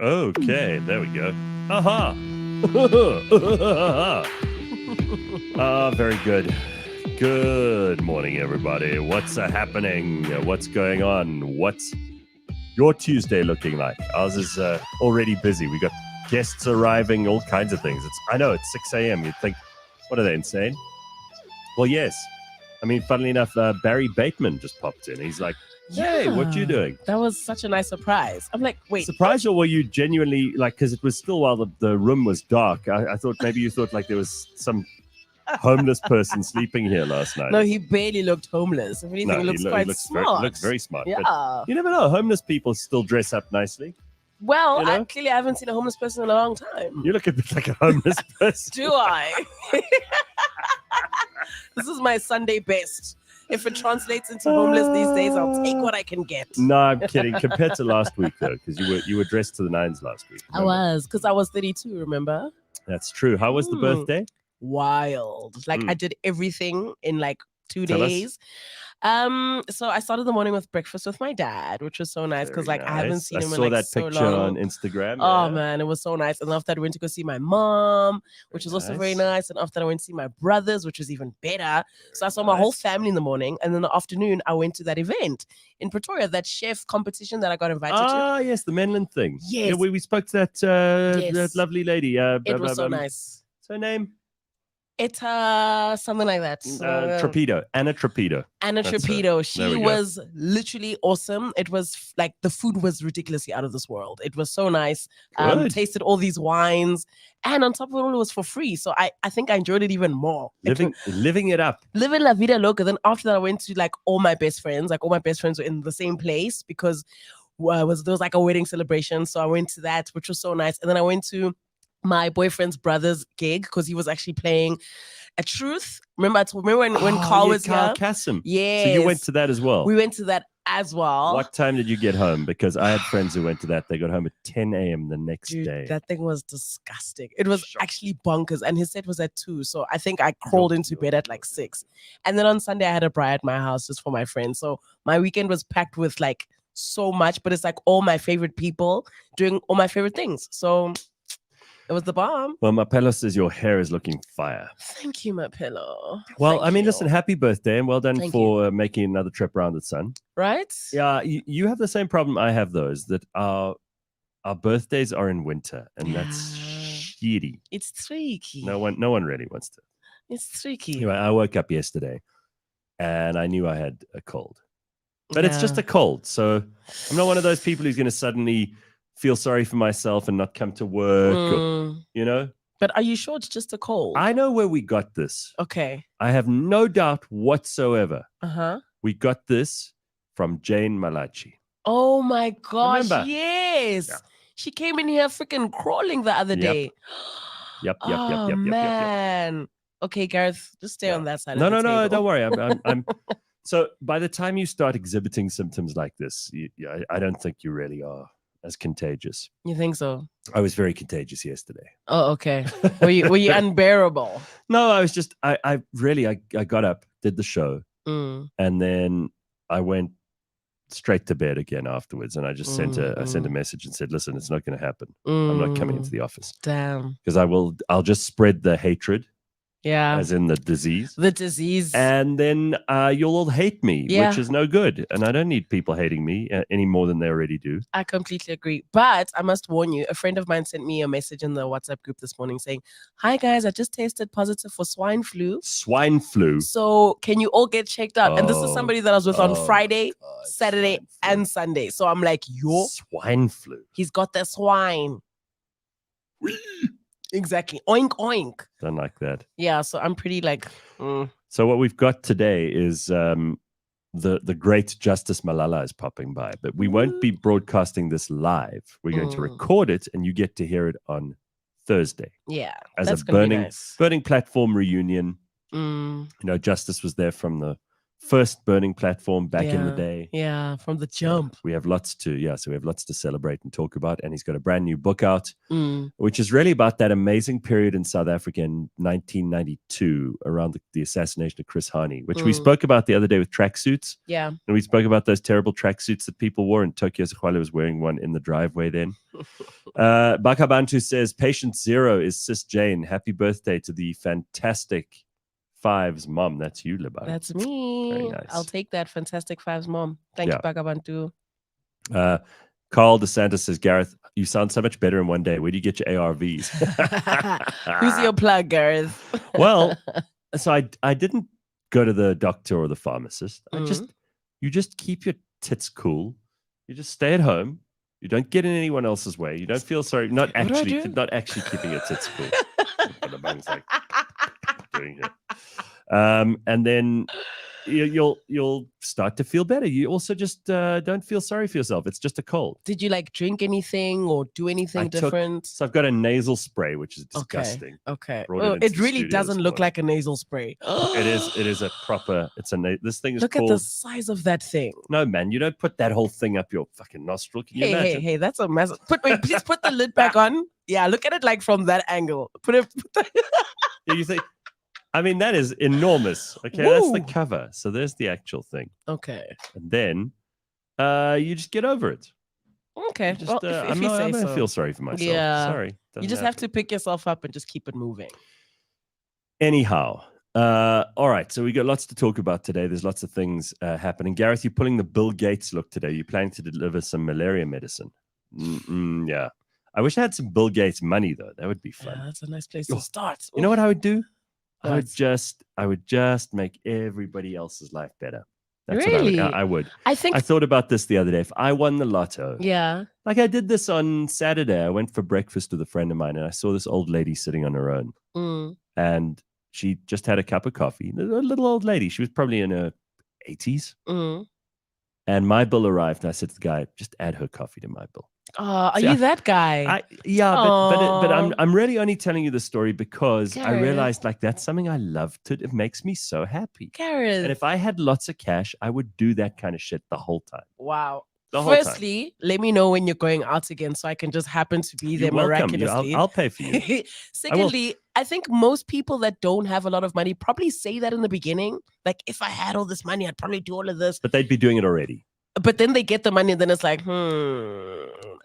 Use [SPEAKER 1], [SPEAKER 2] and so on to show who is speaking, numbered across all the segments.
[SPEAKER 1] Okay, there we go. Aha! Very good. Good morning, everybody. What's happening? What's going on? What's your Tuesday looking like? Ours is already busy. We got guests arriving, all kinds of things. I know it's 6 a.m. You'd think, what are they, insane? Well, yes. I mean, funnily enough, Barry Bateman just popped in. He's like, hey, what you doing?
[SPEAKER 2] That was such a nice surprise. I'm like, wait.
[SPEAKER 1] Surprised, or were you genuinely, like, because it was still while the room was dark, I thought maybe you thought like there was some homeless person sleeping here last night.
[SPEAKER 2] No, he barely looked homeless. If anything, he looks quite smart.
[SPEAKER 1] Looks very smart.
[SPEAKER 2] Yeah.
[SPEAKER 1] But you never know. Homeless people still dress up nicely.
[SPEAKER 2] Well,
[SPEAKER 1] You know?
[SPEAKER 2] actually, I haven't seen a homeless person in a long time.
[SPEAKER 1] You look a bit like a homeless person.
[SPEAKER 2] Do I? This is my Sunday best. If it translates into homeless these days, I'll take what I can get.
[SPEAKER 1] No, I'm kidding. Compared to last week, though, because you were dressed to the nines last week.
[SPEAKER 2] I was, because I was 32, remember?
[SPEAKER 1] That's true. How was the birthday?
[SPEAKER 2] Wild. Like, I did everything in like 2
[SPEAKER 1] Tell us.
[SPEAKER 2] days. So I started the morning with breakfast with my dad, which was so nice because
[SPEAKER 1] Very
[SPEAKER 2] like I haven't
[SPEAKER 1] nice.
[SPEAKER 2] seen him
[SPEAKER 1] I
[SPEAKER 2] in
[SPEAKER 1] saw
[SPEAKER 2] like
[SPEAKER 1] that
[SPEAKER 2] so
[SPEAKER 1] picture
[SPEAKER 2] long.
[SPEAKER 1] on Instagram.
[SPEAKER 2] Oh
[SPEAKER 1] yeah.
[SPEAKER 2] man, it was so nice. And after that, I went to go see my mom, which was also very nice. And after that, I went to see my brothers, which was even better. So I saw my whole family in the morning, and then in the afternoon, I went to that event in Pretoria, that chef competition that I got invited to.
[SPEAKER 1] Ah, yes, the Menland thing.
[SPEAKER 2] Yes.
[SPEAKER 1] Yeah, we spoke to that lovely lady.
[SPEAKER 2] It was so nice.
[SPEAKER 1] What's her name?
[SPEAKER 2] It's something like that.
[SPEAKER 1] Trapedo. Anna Trapedo.
[SPEAKER 2] Anna
[SPEAKER 1] That's
[SPEAKER 2] Trapedo.
[SPEAKER 1] There we
[SPEAKER 2] She
[SPEAKER 1] go.
[SPEAKER 2] was literally awesome. It was like the food was ridiculously out of this world. It was so nice.
[SPEAKER 1] Good.
[SPEAKER 2] Tasted all these wines, and on top of it all, it was for free. So I think I enjoyed it even more.
[SPEAKER 1] Living it up.
[SPEAKER 2] Living la vida loca. Then after that, I went to like all my best friends. Like all my best friends were in the same place because there was like a wedding celebration. So I went to that, which was so nice. And then I went to my boyfriend's brother's gig because he was actually playing a Truth. Remember when Carl was
[SPEAKER 1] Carl
[SPEAKER 2] here?
[SPEAKER 1] Cassim.
[SPEAKER 2] Yeah.
[SPEAKER 1] So you went to that as well.
[SPEAKER 2] We went to that as well.
[SPEAKER 1] What time did you get home? Because I had friends who went to that. They got home at 10 a.m. the next
[SPEAKER 2] Dude,
[SPEAKER 1] day.
[SPEAKER 2] that thing was disgusting. It was
[SPEAKER 1] Shock.
[SPEAKER 2] actually bonkers. And his set was at 2. So I think I crawled into bed at like 6. And then on Sunday, I had a braai at my house just for my friends. So my weekend was packed with like so much, but it's like all my favorite people doing all my favorite things. So it was the bomb.
[SPEAKER 1] Well, Mapello says your hair is looking fire.
[SPEAKER 2] Thank you, my pillow.
[SPEAKER 1] Well,
[SPEAKER 2] Thank
[SPEAKER 1] I mean,
[SPEAKER 2] you.
[SPEAKER 1] listen, happy birthday and well done
[SPEAKER 2] Thank
[SPEAKER 1] for making another trip around the sun.
[SPEAKER 2] Right?
[SPEAKER 1] Yeah, you have the same problem I have, though, is that our birthdays are in winter, and that's shitty.
[SPEAKER 2] It's tricky.
[SPEAKER 1] No one really wants to.
[SPEAKER 2] It's tricky.
[SPEAKER 1] Anyway, I woke up yesterday, and I knew I had a cold. But it's just a cold, so I'm not one of those people who's going to suddenly feel sorry for myself and not come to work, or, you know?
[SPEAKER 2] But are you sure it's just a cold?
[SPEAKER 1] I know where we got this.
[SPEAKER 2] Okay.
[SPEAKER 1] I have no doubt whatsoever.
[SPEAKER 2] Uh-huh.
[SPEAKER 1] We got this from Jane Malachi.
[SPEAKER 2] Oh my gosh,
[SPEAKER 1] Remember?
[SPEAKER 2] yes.
[SPEAKER 1] Yeah.
[SPEAKER 2] She came in here freaking crawling the other day.
[SPEAKER 1] Yep.
[SPEAKER 2] Man. Okay, Gareth, just stay on that side
[SPEAKER 1] No,
[SPEAKER 2] of the table.
[SPEAKER 1] don't worry. I'm So by the time you start exhibiting symptoms like this, I don't think you really are as contagious.
[SPEAKER 2] You think so?
[SPEAKER 1] I was very contagious yesterday.
[SPEAKER 2] Oh, okay. Were you unbearable?
[SPEAKER 1] No, I was just, I got up, did the show, and then I went straight to bed again afterwards. And I just sent a message and said, listen, it's not going to happen. I'm not coming into the office.
[SPEAKER 2] Damn.
[SPEAKER 1] Because I'll just spread the hatred.
[SPEAKER 2] Yeah.
[SPEAKER 1] As in the disease.
[SPEAKER 2] The disease.
[SPEAKER 1] And then you'll all hate me,
[SPEAKER 2] Yeah.
[SPEAKER 1] which is no good. And I don't need people hating me any more than they already do.
[SPEAKER 2] I completely agree. But I must warn you, a friend of mine sent me a message in the WhatsApp group this morning saying, hi guys, I just tested positive for swine flu.
[SPEAKER 1] Swine flu.
[SPEAKER 2] So can you all get checked out? And this is somebody that I was with on Friday,
[SPEAKER 1] God,
[SPEAKER 2] Saturday, and Sunday. So I'm like, yo,
[SPEAKER 1] swine flu.
[SPEAKER 2] he's got the swine. Exactly. Oink, oink.
[SPEAKER 1] Don't like that.
[SPEAKER 2] Yeah, so I'm pretty like...
[SPEAKER 1] So what we've got today is the great Justice Malala is popping by. But we won't be broadcasting this live. We're going to record it, and you get to hear it on Thursday.
[SPEAKER 2] Yeah,
[SPEAKER 1] As
[SPEAKER 2] that's
[SPEAKER 1] a
[SPEAKER 2] gonna be nice.
[SPEAKER 1] burning platform reunion. You know, Justice was there from the first burning platform back in the day.
[SPEAKER 2] Yeah, from the jump.
[SPEAKER 1] We have lots to celebrate and talk about. And he's got a brand new book out, which is really about that amazing period in South Africa in 1992 around the assassination of Chris Hani, which we spoke about the other day with tracksuits.
[SPEAKER 2] Yeah.
[SPEAKER 1] And we spoke about those terrible tracksuits that people wore, and Tokyo Sequala was wearing one in the driveway then. Bakabantu says, patient 0 is Sis Jane. Happy birthday to the fantastic Fives mom. That's you, Lebang.
[SPEAKER 2] That's me.
[SPEAKER 1] Very nice.
[SPEAKER 2] I'll take that. Fantastic Fives mom. Thank you, Bagabantu.
[SPEAKER 1] Carl DeSantis says, Gareth, you sound so much better in one day. Where do you get your ARVs?
[SPEAKER 2] Who's your plug, Gareth?
[SPEAKER 1] Well, so I didn't go to the doctor or the pharmacist. You just keep your tits cool. You just stay at home. You don't get in anyone else's way. You don't feel sorry. Not actually keeping your tits cool. The bung's like doing it. And then you'll start to feel better. You also just don't feel sorry for yourself. It's just a cold.
[SPEAKER 2] Did you like drink anything or do anything different?
[SPEAKER 1] So I've got a nasal spray, which is disgusting.
[SPEAKER 2] Okay. Well, it really doesn't look like a nasal spray.
[SPEAKER 1] It is a proper. This thing is.
[SPEAKER 2] Look at the size of that thing.
[SPEAKER 1] No, man, you don't put that whole thing up your fucking nostril. Can you imagine?
[SPEAKER 2] Hey, that's a massive. Please put the lid back on. Yeah, look at it like from that angle. Yeah,
[SPEAKER 1] you think. I mean, that is enormous. Okay, that's the cover. So there's the actual thing.
[SPEAKER 2] Okay.
[SPEAKER 1] And then you just get over it.
[SPEAKER 2] Okay.
[SPEAKER 1] Just, I'm going to feel sorry for myself.
[SPEAKER 2] Yeah.
[SPEAKER 1] Sorry.
[SPEAKER 2] You just have to pick yourself up and just keep it moving.
[SPEAKER 1] Anyhow. All right. So we got lots to talk about today. There's lots of things happening. Gareth, you're pulling the Bill Gates look today. You're planning to deliver some malaria medicine. Yeah. I wish I had some Bill Gates money, though. That would be fun.
[SPEAKER 2] Yeah, that's a nice place to start.
[SPEAKER 1] You know what I would do? I would just make everybody else's life better. That's
[SPEAKER 2] really?
[SPEAKER 1] What I would.
[SPEAKER 2] I
[SPEAKER 1] thought about this the other day. If I won the lotto,
[SPEAKER 2] like
[SPEAKER 1] I did this on Saturday. I went for breakfast with a friend of mine, and I saw this old lady sitting on her own, and she just had a cup of coffee. A little old lady. She was probably in her 80s. And my bill arrived, and I said to the guy, "Just add her coffee to my bill."
[SPEAKER 2] Are you that guy?
[SPEAKER 1] But I'm really only telling you the story because I realized that's something I love to. It makes me so happy.
[SPEAKER 2] Gareth.
[SPEAKER 1] And if I had lots of cash, I would do that kind of shit the whole time.
[SPEAKER 2] Wow. Firstly, let me know when you're going out again so I can just happen to be there miraculously.
[SPEAKER 1] I'll pay for you.
[SPEAKER 2] Secondly, I think most people that don't have a lot of money probably say that in the beginning. Like, if I had all this money, I'd probably do all of this.
[SPEAKER 1] But they'd be doing it already.
[SPEAKER 2] But then they get the money and then it's like,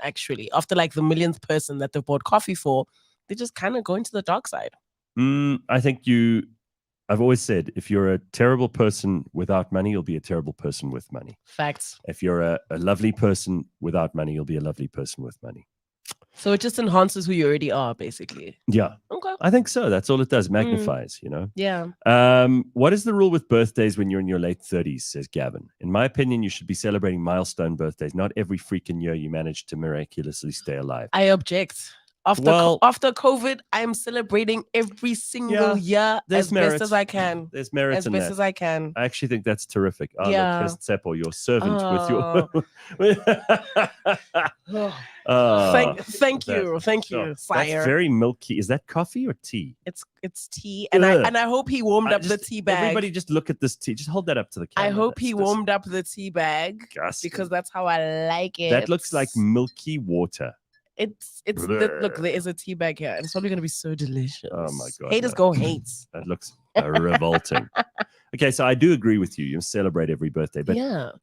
[SPEAKER 2] actually, after like the millionth person that they bought coffee for, they just kind of go into the dark side.
[SPEAKER 1] I think I've always said, if you're a terrible person without money, you'll be a terrible person with money.
[SPEAKER 2] Facts.
[SPEAKER 1] If you're a lovely person without money, you'll be a lovely person with money.
[SPEAKER 2] So it just enhances who you already are, basically.
[SPEAKER 1] Yeah.
[SPEAKER 2] Okay.
[SPEAKER 1] I think so. That's all it does. Magnifies,
[SPEAKER 2] Yeah.
[SPEAKER 1] What is the rule with birthdays when you're in your late 30s, says Gavin? In my opinion, you should be celebrating milestone birthdays, not every freaking year you manage to miraculously stay alive.
[SPEAKER 2] I object. After COVID, I am celebrating every single year as best as I can.
[SPEAKER 1] There's merit in that.
[SPEAKER 2] As best as I can.
[SPEAKER 1] I actually think that's terrific. Tsepo, your servant with your...
[SPEAKER 2] Thank you, sire.
[SPEAKER 1] That's very milky. Is that coffee or tea?
[SPEAKER 2] It's tea, and I hope he warmed up the tea bag.
[SPEAKER 1] Everybody, just look at this tea. Just hold that up to the camera.
[SPEAKER 2] I hope he warmed up the tea bag because that's how I like it.
[SPEAKER 1] That looks like milky water.
[SPEAKER 2] Look, there is a tea bag here, and it's probably going to be so delicious.
[SPEAKER 1] Oh my god!
[SPEAKER 2] Haters go hates.
[SPEAKER 1] That looks revolting. Okay, so I do agree with you. You celebrate every birthday, but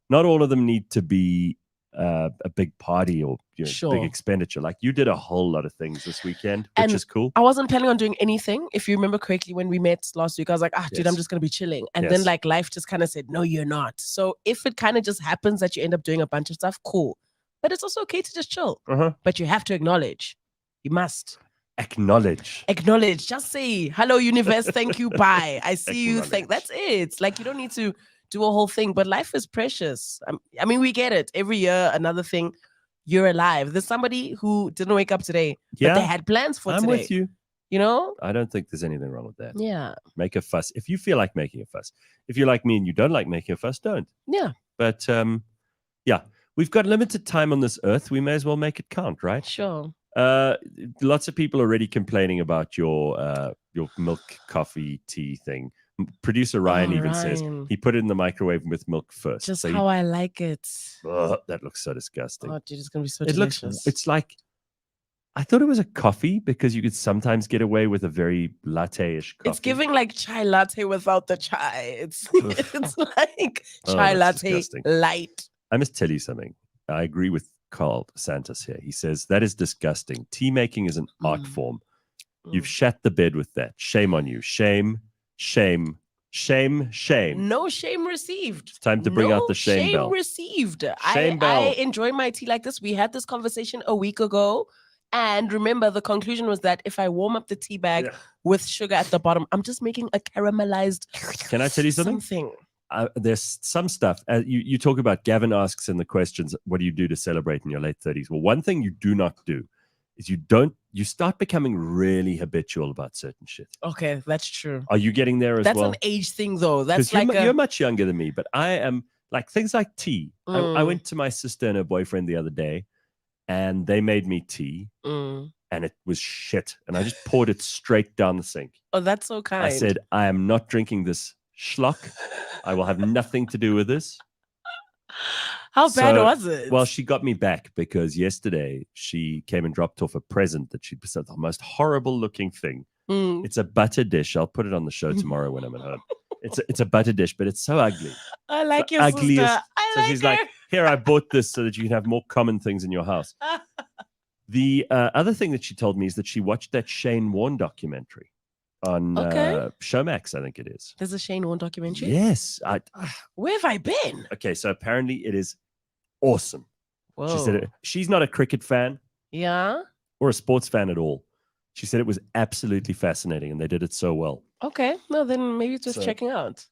[SPEAKER 1] not all of them need to be a big party or big expenditure. Like you did a whole lot of things this weekend, which is cool.
[SPEAKER 2] I wasn't planning on doing anything. If you remember correctly, when we met last week, I was like, dude, I'm just going to be chilling. And then like life just kind of said, no, you're not. So if it kind of just happens that you end up doing a bunch of stuff, cool. But it's also okay to just chill. But you have to acknowledge. You must.
[SPEAKER 1] Acknowledge.
[SPEAKER 2] Just say, hello, universe. Thank you. Bye. I see you. That's it. Like, you don't need to do a whole thing. But life is precious. I mean, we get it. Every year, another thing. You're alive. There's somebody who didn't wake up today. But they had plans for today.
[SPEAKER 1] I'm with you.
[SPEAKER 2] You know?
[SPEAKER 1] I don't think there's anything wrong with that.
[SPEAKER 2] Yeah.
[SPEAKER 1] Make a fuss. If you feel like making a fuss. If you're like me and you don't like making a fuss, don't.
[SPEAKER 2] Yeah.
[SPEAKER 1] But, yeah. We've got limited time on this earth. We may as well make it count, right?
[SPEAKER 2] Sure.
[SPEAKER 1] Lots of people are already complaining about your milk, coffee, tea thing. Producer Ryan says he put it in the microwave with milk first.
[SPEAKER 2] Just how I like it.
[SPEAKER 1] That looks so disgusting.
[SPEAKER 2] Oh, dude, it's going to be so delicious.
[SPEAKER 1] It's like, I thought it was a coffee because you could sometimes get away with a very latte-ish coffee.
[SPEAKER 2] It's giving like chai latte without the chai. It's like chai latte
[SPEAKER 1] disgusting.
[SPEAKER 2] light.
[SPEAKER 1] I must tell you something. I agree with Carl Santos here. He says, that is disgusting. Tea making is an art form. You've shat the bed with that. Shame on you. Shame, shame, shame, shame.
[SPEAKER 2] No shame received.
[SPEAKER 1] It's time to bring out the shame bell.
[SPEAKER 2] Received.
[SPEAKER 1] Shame
[SPEAKER 2] I
[SPEAKER 1] bell.
[SPEAKER 2] enjoy my tea like this. We had this conversation a week ago. And remember, the conclusion was that if I warm up the tea bag with sugar at the bottom, I'm just making a caramelized.
[SPEAKER 1] Can I tell you something? There's some stuff. You talk about, Gavin asks in the questions, what do you do to celebrate in your late 30s? Well, one thing you do not do is you start becoming really habitual about certain shit.
[SPEAKER 2] Okay, that's true.
[SPEAKER 1] Are you getting there as well?
[SPEAKER 2] That's an age thing, though. That's like
[SPEAKER 1] you're much younger than me, but I am like things like tea. I went to my sister and her boyfriend the other day, and they made me tea, and it was shit. And I just poured it straight down the sink.
[SPEAKER 2] Oh, that's so kind.
[SPEAKER 1] I said, I am not drinking this schlock. I will have nothing to do with this.
[SPEAKER 2] How bad was it?
[SPEAKER 1] Well, she got me back because yesterday she came and dropped off a present that she said the most horrible looking thing. It's a butter dish. I'll put it on the show tomorrow when I'm at home. It's a butter dish, but it's so ugly.
[SPEAKER 2] I like your
[SPEAKER 1] ugliest.
[SPEAKER 2] sister.
[SPEAKER 1] So she's like, here, I bought this so that you can have more common things in your house. The other thing that she told me is that she watched that Shane Warne documentary on Showmax, I think it is.
[SPEAKER 2] There's a Shane Warne documentary?
[SPEAKER 1] Yes.
[SPEAKER 2] Where have I been?
[SPEAKER 1] Okay, so apparently it is awesome.
[SPEAKER 2] Whoa.
[SPEAKER 1] She said she's not a cricket fan.
[SPEAKER 2] Yeah?
[SPEAKER 1] Or a sports fan at all. She said it was absolutely fascinating and they did it so well.
[SPEAKER 2] Okay. No, then maybe it's just checking out.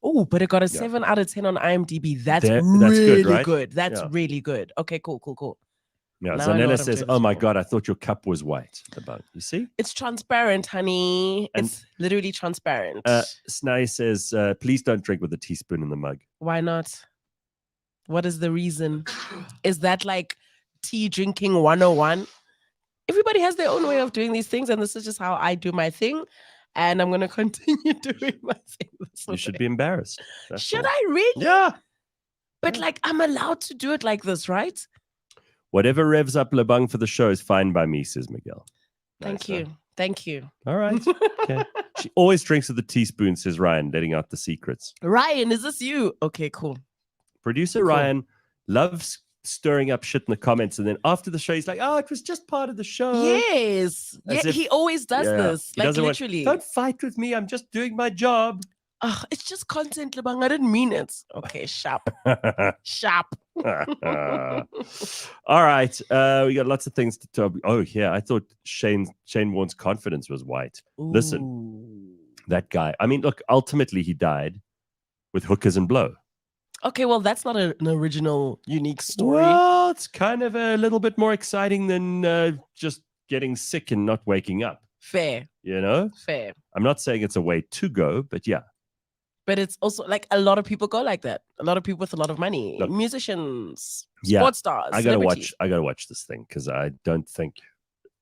[SPEAKER 2] Oh, but it got a 7 out of 10 on IMDb. That's really
[SPEAKER 1] good, right?
[SPEAKER 2] good. That's really good. Okay, cool.
[SPEAKER 1] Yeah, Zanella says, oh my God, I thought your cup was white. You see?
[SPEAKER 2] It's transparent, honey. It's literally transparent.
[SPEAKER 1] Snai says, please don't drink with a teaspoon in the mug.
[SPEAKER 2] Why not? What is the reason? Is that like tea drinking 101? Everybody has their own way of doing these things, and this is just how I do my thing. And I'm going to continue doing my thing.
[SPEAKER 1] You should be embarrassed.
[SPEAKER 2] Should I really?
[SPEAKER 1] Yeah.
[SPEAKER 2] But like, I'm allowed to do it like this, right?
[SPEAKER 1] Whatever revs up Lebang for the show is fine by me, says Miguel.
[SPEAKER 2] Thank you.
[SPEAKER 1] All right. Okay. She always drinks with a teaspoon, says Ryan, letting out the secrets.
[SPEAKER 2] Ryan, is this you? Okay, cool.
[SPEAKER 1] Producer Ryan loves stirring up shit in the comments, and then after the show he's like, oh, it was just part of the show.
[SPEAKER 2] Yes. He always does this. Like, literally.
[SPEAKER 1] Don't fight with me, I'm just doing my job.
[SPEAKER 2] It's just content, Lebang. I didn't mean it. Okay, sharp.
[SPEAKER 1] All right. We got lots of things to talk. Oh, yeah. I thought Shane Warne's confidence was white.
[SPEAKER 2] Ooh.
[SPEAKER 1] Listen, that guy. I mean, look, ultimately he died with hookers and blow.
[SPEAKER 2] Okay, well, that's not an original, unique story.
[SPEAKER 1] Well, it's kind of a little bit more exciting than just getting sick and not waking up.
[SPEAKER 2] Fair.
[SPEAKER 1] You know?
[SPEAKER 2] Fair.
[SPEAKER 1] I'm not saying it's a way to go, but yeah.
[SPEAKER 2] But it's also like a lot of people go like that. A lot of people with a lot of money, musicians, sports stars.
[SPEAKER 1] I gotta watch this thing because I don't think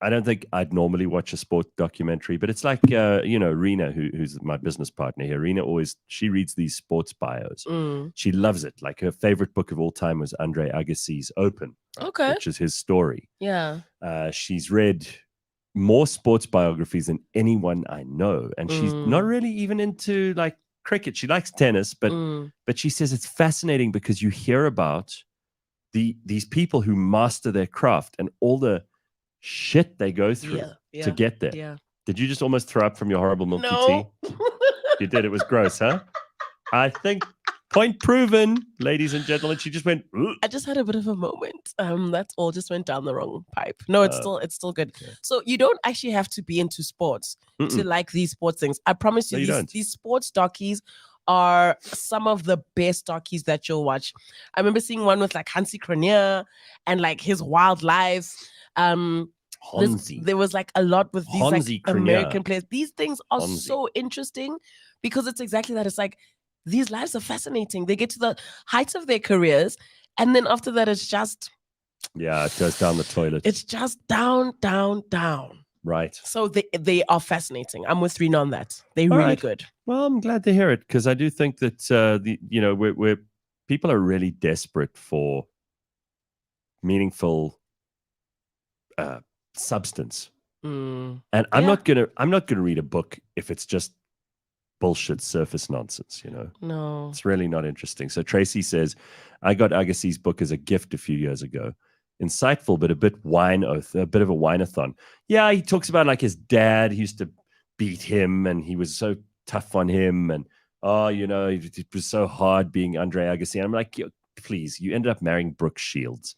[SPEAKER 1] I'd normally watch a sport documentary. But it's like Rena, who's my business partner here. Rena she reads these sports bios. She loves it. Like her favorite book of all time was Andre Agassi's Open, which is his story.
[SPEAKER 2] Yeah.
[SPEAKER 1] She's read more sports biographies than anyone I know, and she's not really even into like cricket. She likes tennis, but she says it's fascinating because you hear about these people who master their craft and all the shit they go through to get there.
[SPEAKER 2] Yeah.
[SPEAKER 1] Did you just almost throw up from your horrible milky tea? You did. It was gross, huh? I think point proven, ladies and gentlemen. She just went. Ugh.
[SPEAKER 2] I just had a bit of a moment. That's all. Just went down the wrong pipe. No, it's still good. Okay. So you don't actually have to be into sports to like these sports things. I promise you, these sports docies are some of the best docies that you'll watch. I remember seeing one with like Hansi Cronje and like his wildlife. There was like a lot with these like American players. These things are so interesting because it's exactly that. It's like these lives are fascinating. They get to the heights of their careers, and then after that, it's just
[SPEAKER 1] it goes down the toilet.
[SPEAKER 2] It's just down.
[SPEAKER 1] Right.
[SPEAKER 2] So they are fascinating. I'm with Rena on that. They're really good.
[SPEAKER 1] Well, I'm glad to hear it because I do think that where people are really desperate for meaningful substance, and I'm not gonna read a book if it's just bullshit surface nonsense. No, it's really not interesting. So Tracy says, I got Agassi's book as a gift a few years ago. insightful, but a bit a bit of a whine-a-thon. Yeah, he talks about like his dad used to beat him, and he was so tough on him, and it was so hard being Andre Agassi. And I'm like, please, you ended up marrying Brooke Shields.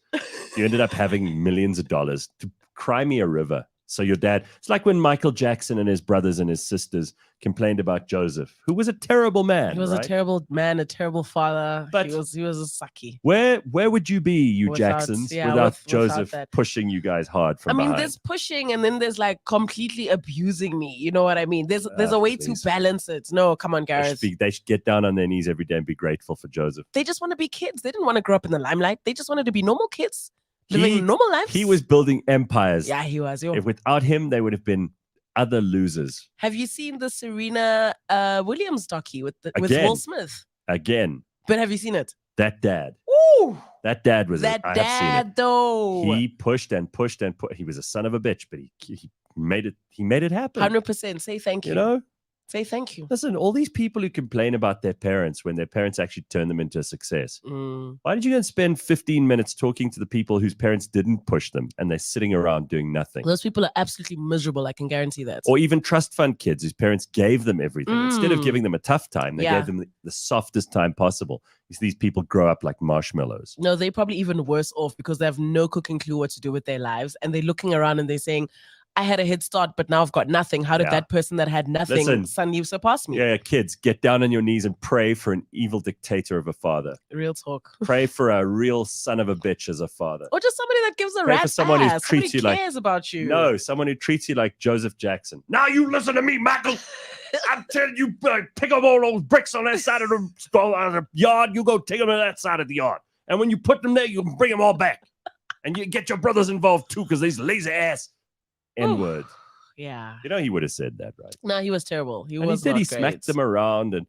[SPEAKER 1] You ended up having millions of dollars to cry me a river. So your dad, it's like when Michael Jackson and his brothers and his sisters complained about Joseph, who was a terrible man.
[SPEAKER 2] He was a terrible man, a terrible father. But he was a sucky.
[SPEAKER 1] Where would you be, you Jacksons, without Joseph pushing you guys hard from behind?
[SPEAKER 2] There's pushing, and then there's like completely abusing me. You know what I mean? There's a way to balance it. No, come on, Gareth.
[SPEAKER 1] They should get down on their knees every day and be grateful for Joseph.
[SPEAKER 2] They just want to be kids. They didn't want to grow up in the limelight. They just wanted to be normal kids. Living normal lives.
[SPEAKER 1] He was building empires.
[SPEAKER 2] Yeah, he was.
[SPEAKER 1] If without him, they would have been other losers.
[SPEAKER 2] Have you seen the Serena Williams docu with Will Smith?
[SPEAKER 1] Again.
[SPEAKER 2] But have you seen it?
[SPEAKER 1] That dad.
[SPEAKER 2] Ooh.
[SPEAKER 1] That dad was.
[SPEAKER 2] That dad, though.
[SPEAKER 1] He pushed and pushed and pushed. He was a son of a bitch, but he made it. He made it happen.
[SPEAKER 2] 100%. Say thank you.
[SPEAKER 1] You know.
[SPEAKER 2] Say thank you.
[SPEAKER 1] Listen, all these people who complain about their parents when their parents actually turn them into a success. Why did you go and spend 15 minutes talking to the people whose parents didn't push them and they're sitting around doing nothing?
[SPEAKER 2] Those people are absolutely miserable. I can guarantee that.
[SPEAKER 1] Or even trust fund kids whose parents gave them everything. Instead of giving them a tough time, they gave them the softest time possible. These people grow up like marshmallows.
[SPEAKER 2] No, they're probably even worse off because they have no cooking clue what to do with their lives. And they're looking around and they're saying, I had a head start, but now I've got nothing. How did that person that had nothing suddenly surpass me?
[SPEAKER 1] Yeah, kids, get down on your knees and pray for an evil dictator of a father.
[SPEAKER 2] Real talk.
[SPEAKER 1] Pray for a real son of a bitch as a father.
[SPEAKER 2] Or just somebody that gives a rat's ass.
[SPEAKER 1] Someone who treats you
[SPEAKER 2] cares about you.
[SPEAKER 1] No, someone who treats you like Joseph Jackson. Now you listen to me, Michael. I'm telling you, pick up all those bricks on that side of the yard. You go take them to that side of the yard. And when you put them there, you can bring them all back. And you get your brothers involved too, because these lazy ass N-word.
[SPEAKER 2] Yeah.
[SPEAKER 1] You know, he would have said that, right?
[SPEAKER 2] No, he was terrible. He
[SPEAKER 1] smacked them around. And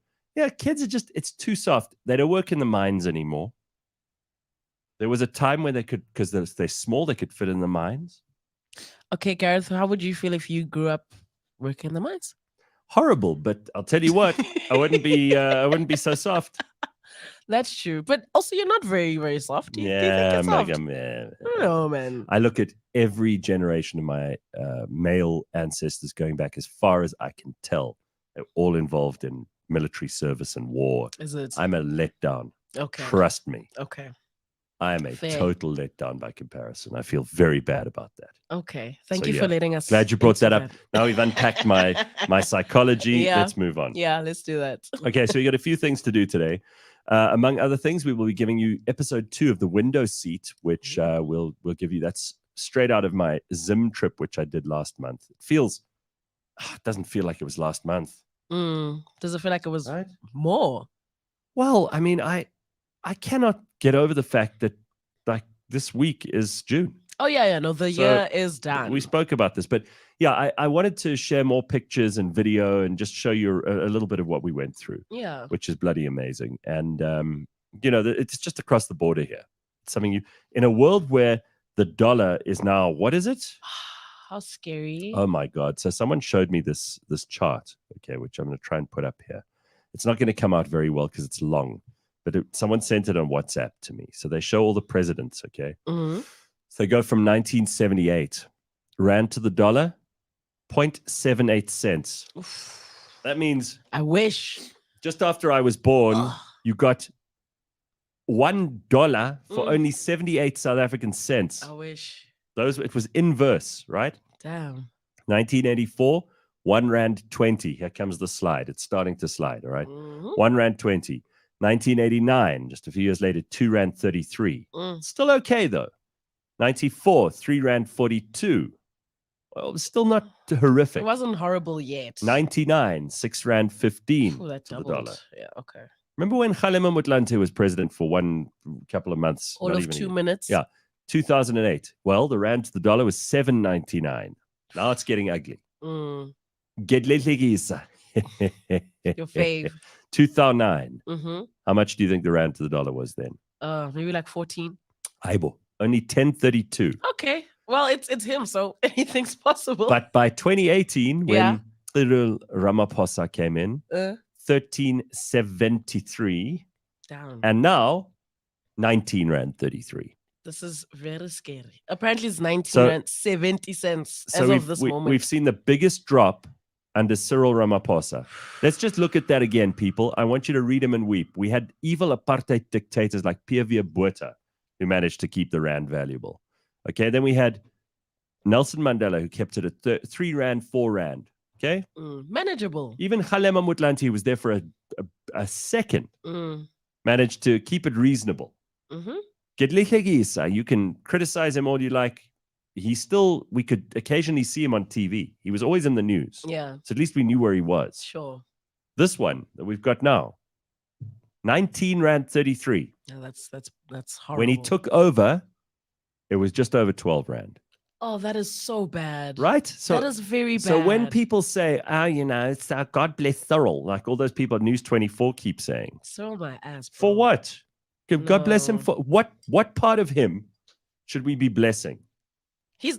[SPEAKER 1] kids are just, it's too soft. They don't work in the mines anymore. There was a time where they could, because they're small, they could fit in the mines.
[SPEAKER 2] Okay, Gareth, how would you feel if you grew up working in the mines?
[SPEAKER 1] Horrible, but I'll tell you what, I wouldn't be so soft.
[SPEAKER 2] That's true. But also, you're not very, very soft. Do you think it's soft? I don't know, man.
[SPEAKER 1] I look at every generation of my male ancestors going back as far as I can tell. They're all involved in military service and war.
[SPEAKER 2] Is it?
[SPEAKER 1] I'm a letdown.
[SPEAKER 2] Okay.
[SPEAKER 1] Trust me.
[SPEAKER 2] Okay.
[SPEAKER 1] I am a total letdown by comparison. I feel very bad about that.
[SPEAKER 2] Okay. Thank you for letting us.
[SPEAKER 1] Glad you brought that up. Now we've unpacked my psychology. Let's move on.
[SPEAKER 2] Yeah, let's do that.
[SPEAKER 1] Okay, so we got a few things to do today. Among other things, we will be giving you episode 2 of the window seat, which we'll give you. That's straight out of my Zim trip, which I did last month. It doesn't feel like it was last month.
[SPEAKER 2] Does it feel like it was more?
[SPEAKER 1] Well, I mean, I cannot get over the fact that like this week is June.
[SPEAKER 2] Oh, yeah. No, the year is done.
[SPEAKER 1] We spoke about this, but yeah, I wanted to share more pictures and video and just show you a little bit of what we went through.
[SPEAKER 2] Yeah.
[SPEAKER 1] Which is bloody amazing. And, it's just across the border here. It's something in a world where the dollar is now, what is it?
[SPEAKER 2] How scary.
[SPEAKER 1] Oh, my God. So someone showed me this chart, okay, which I'm going to try and put up here. It's not going to come out very well because it's long, but someone sent it on WhatsApp to me. So they show all the presidents, okay?
[SPEAKER 2] Mm-hmm.
[SPEAKER 1] So they go from 1978, rand to the dollar, 0.78 cents.
[SPEAKER 2] Oof.
[SPEAKER 1] That means
[SPEAKER 2] I wish
[SPEAKER 1] just after I was born, you got $1 for only 78 South African cents.
[SPEAKER 2] I wish.
[SPEAKER 1] It was inverse, right?
[SPEAKER 2] Damn.
[SPEAKER 1] 1984, 1 rand 20. Here comes the slide. It's starting to slide, all right? 1 rand 20. 1989, just a few years later, 2 rand 33. Still okay, though. 94, 3 rand 42. Well, still not horrific.
[SPEAKER 2] It wasn't horrible yet.
[SPEAKER 1] 99, 6 rand 15.
[SPEAKER 2] Oh, that doubled.
[SPEAKER 1] The dollar.
[SPEAKER 2] Yeah, okay.
[SPEAKER 1] Remember when Kgalema Motlanthe was president for one couple of months?
[SPEAKER 2] All of 2 minutes?
[SPEAKER 1] Yeah. 2008. Well, the rand to the dollar was 7.99. Now it's getting ugly.
[SPEAKER 2] Your fave.
[SPEAKER 1] 2009. How much do you think the rand to the dollar was then?
[SPEAKER 2] Maybe like 14.
[SPEAKER 1] Aibo. Only 10.32.
[SPEAKER 2] Okay. Well, it's him, so anything's possible.
[SPEAKER 1] But by 2018, when Cyril Ramaphosa came in, 13.73.
[SPEAKER 2] Down.
[SPEAKER 1] And now, 19 rand 33.
[SPEAKER 2] This is very scary. Apparently, it's 19
[SPEAKER 1] So-
[SPEAKER 2] rand 70 cents
[SPEAKER 1] So
[SPEAKER 2] as of this moment.
[SPEAKER 1] we've seen the biggest drop under Cyril Ramaphosa. Let's just look at that again, people. I want you to read them and weep. We had evil apartheid dictators like P.V. Botha who managed to keep the rand valuable. Okay, then we had Nelson Mandela who kept it at 3 rand, 4 rand. Okay,
[SPEAKER 2] Manageable.
[SPEAKER 1] even Kgalema Motlanthe, who was there for a second, managed to keep it reasonable. Gedlihle, you can criticize him all you like. We could occasionally see him on TV. He was always in the news.
[SPEAKER 2] Yeah.
[SPEAKER 1] So at least we knew where he was.
[SPEAKER 2] Sure.
[SPEAKER 1] This one that we've got now, 19 rand 33.
[SPEAKER 2] Yeah, that's horrible.
[SPEAKER 1] When he took over, it was just over 12 rand.
[SPEAKER 2] Oh, that is so bad.
[SPEAKER 1] Right? So
[SPEAKER 2] that is very bad.
[SPEAKER 1] So when people say, it's God bless Cyril, like all those people at News 24 keep saying.
[SPEAKER 2] Cyril my ass, bro.
[SPEAKER 1] For what? God bless him
[SPEAKER 2] No.
[SPEAKER 1] for what part of him should we be blessing?
[SPEAKER 2] He's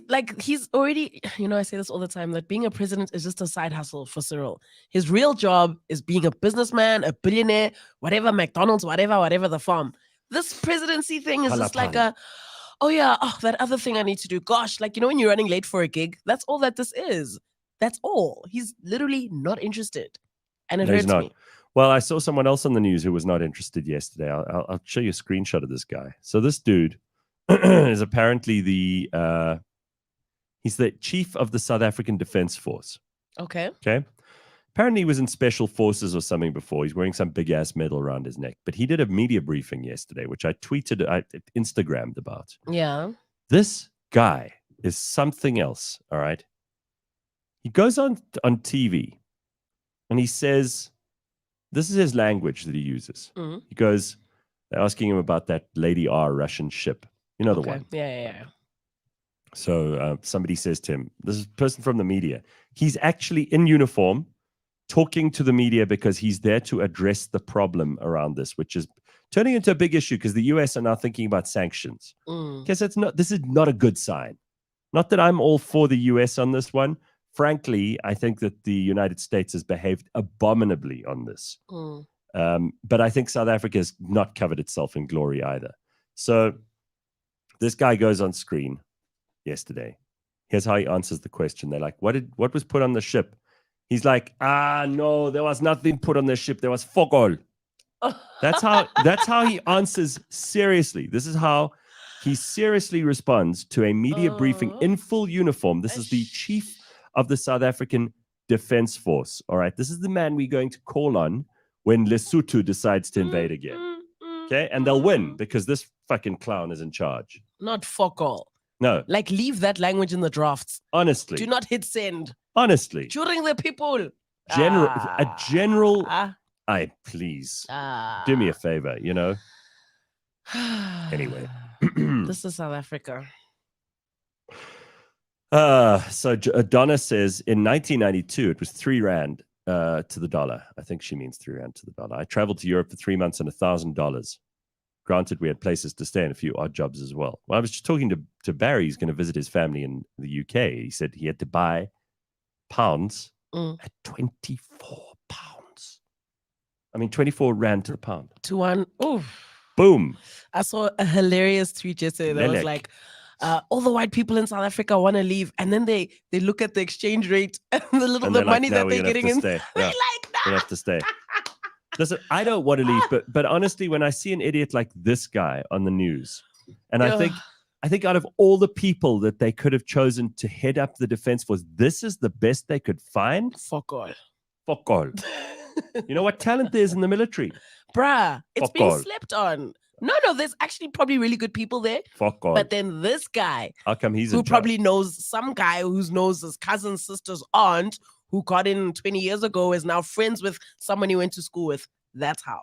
[SPEAKER 2] already, I say this all the time, that being a president is just a side hustle for Cyril. His real job is being a businessman, a billionaire, whatever, McDonald's, whatever the farm. This presidency thing is just like that other thing I need to do. Gosh, when you're running late for a gig, that's all that this is. That's all. He's literally not interested. And it hurts me.
[SPEAKER 1] Well, I saw someone else on the news who was not interested yesterday. I'll show you a screenshot of this guy. So this dude is apparently he's the chief of the South African Defense Force.
[SPEAKER 2] Okay.
[SPEAKER 1] Apparently he was in special forces or something before. He's wearing some big ass medal around his neck. But he did a media briefing yesterday, which I Instagrammed about.
[SPEAKER 2] Yeah.
[SPEAKER 1] This guy is something else. All right. He goes on TV and he says, this is his language that he uses. He goes, they're asking him about that Lady R Russian ship. You know the one.
[SPEAKER 2] Yeah.
[SPEAKER 1] So somebody says to him, this is a person from the media. He's actually in uniform talking to the media because he's there to address the problem around this, which is turning into a big issue because the US are now thinking about sanctions. Because this is not a good sign. Not that I'm all for the US on this one. Frankly, I think that the United States has behaved abominably on this. But I think South Africa has not covered itself in glory either. So this guy goes on screen yesterday. Here's how he answers the question. They're like, what was put on the ship? He's like, no, there was nothing put on the ship. There was fuck all. That's how he answers seriously. This is how he seriously responds to a media briefing in full uniform. This is the chief of the South African Defense Force. All right. This is the man we're going to call on when Lesotho decides to invade again. Okay. And they'll win because this fucking clown is in charge.
[SPEAKER 2] Not fuck all.
[SPEAKER 1] No.
[SPEAKER 2] Leave that language in the drafts.
[SPEAKER 1] Honestly.
[SPEAKER 2] Do not hit send.
[SPEAKER 1] Honestly.
[SPEAKER 2] During the people.
[SPEAKER 1] Please. Do me a favor, Anyway.
[SPEAKER 2] This is South Africa.
[SPEAKER 1] So Donna says in 1992, it was 3 rand to the dollar. I think she means 3 rand to the dollar. I traveled to Europe for 3 months and $1,000. Granted, we had places to stay and a few odd jobs as well. Well, I was just talking to Barry. He's going to visit his family in the UK. He said he had to buy pounds at 24 pounds. 24 rand to the pound.
[SPEAKER 2] To one. Oof.
[SPEAKER 1] Boom.
[SPEAKER 2] I saw a hilarious tweet yesterday that was like, all the white people in South Africa want to leave, and then they look at the exchange rate and the money that they're getting in.
[SPEAKER 1] They're
[SPEAKER 2] like,
[SPEAKER 1] gonna have to stay. Listen, I don't want to leave, but honestly, when I see an idiot like this guy on the news, and I think out of all the people that they could have chosen to head up the defense force, this is the best they could find.
[SPEAKER 2] Fuck all.
[SPEAKER 1] Fuck all. You know what talent there is in the military?
[SPEAKER 2] Bruh, it's
[SPEAKER 1] Fuck
[SPEAKER 2] being
[SPEAKER 1] all.
[SPEAKER 2] slept on. No, there's actually probably really good people there.
[SPEAKER 1] Fuck all.
[SPEAKER 2] But then this guy,
[SPEAKER 1] how come he's
[SPEAKER 2] who probably knows some guy who knows his cousin's sister's aunt who got in 20 years ago is now friends with someone he went to school with. That's how.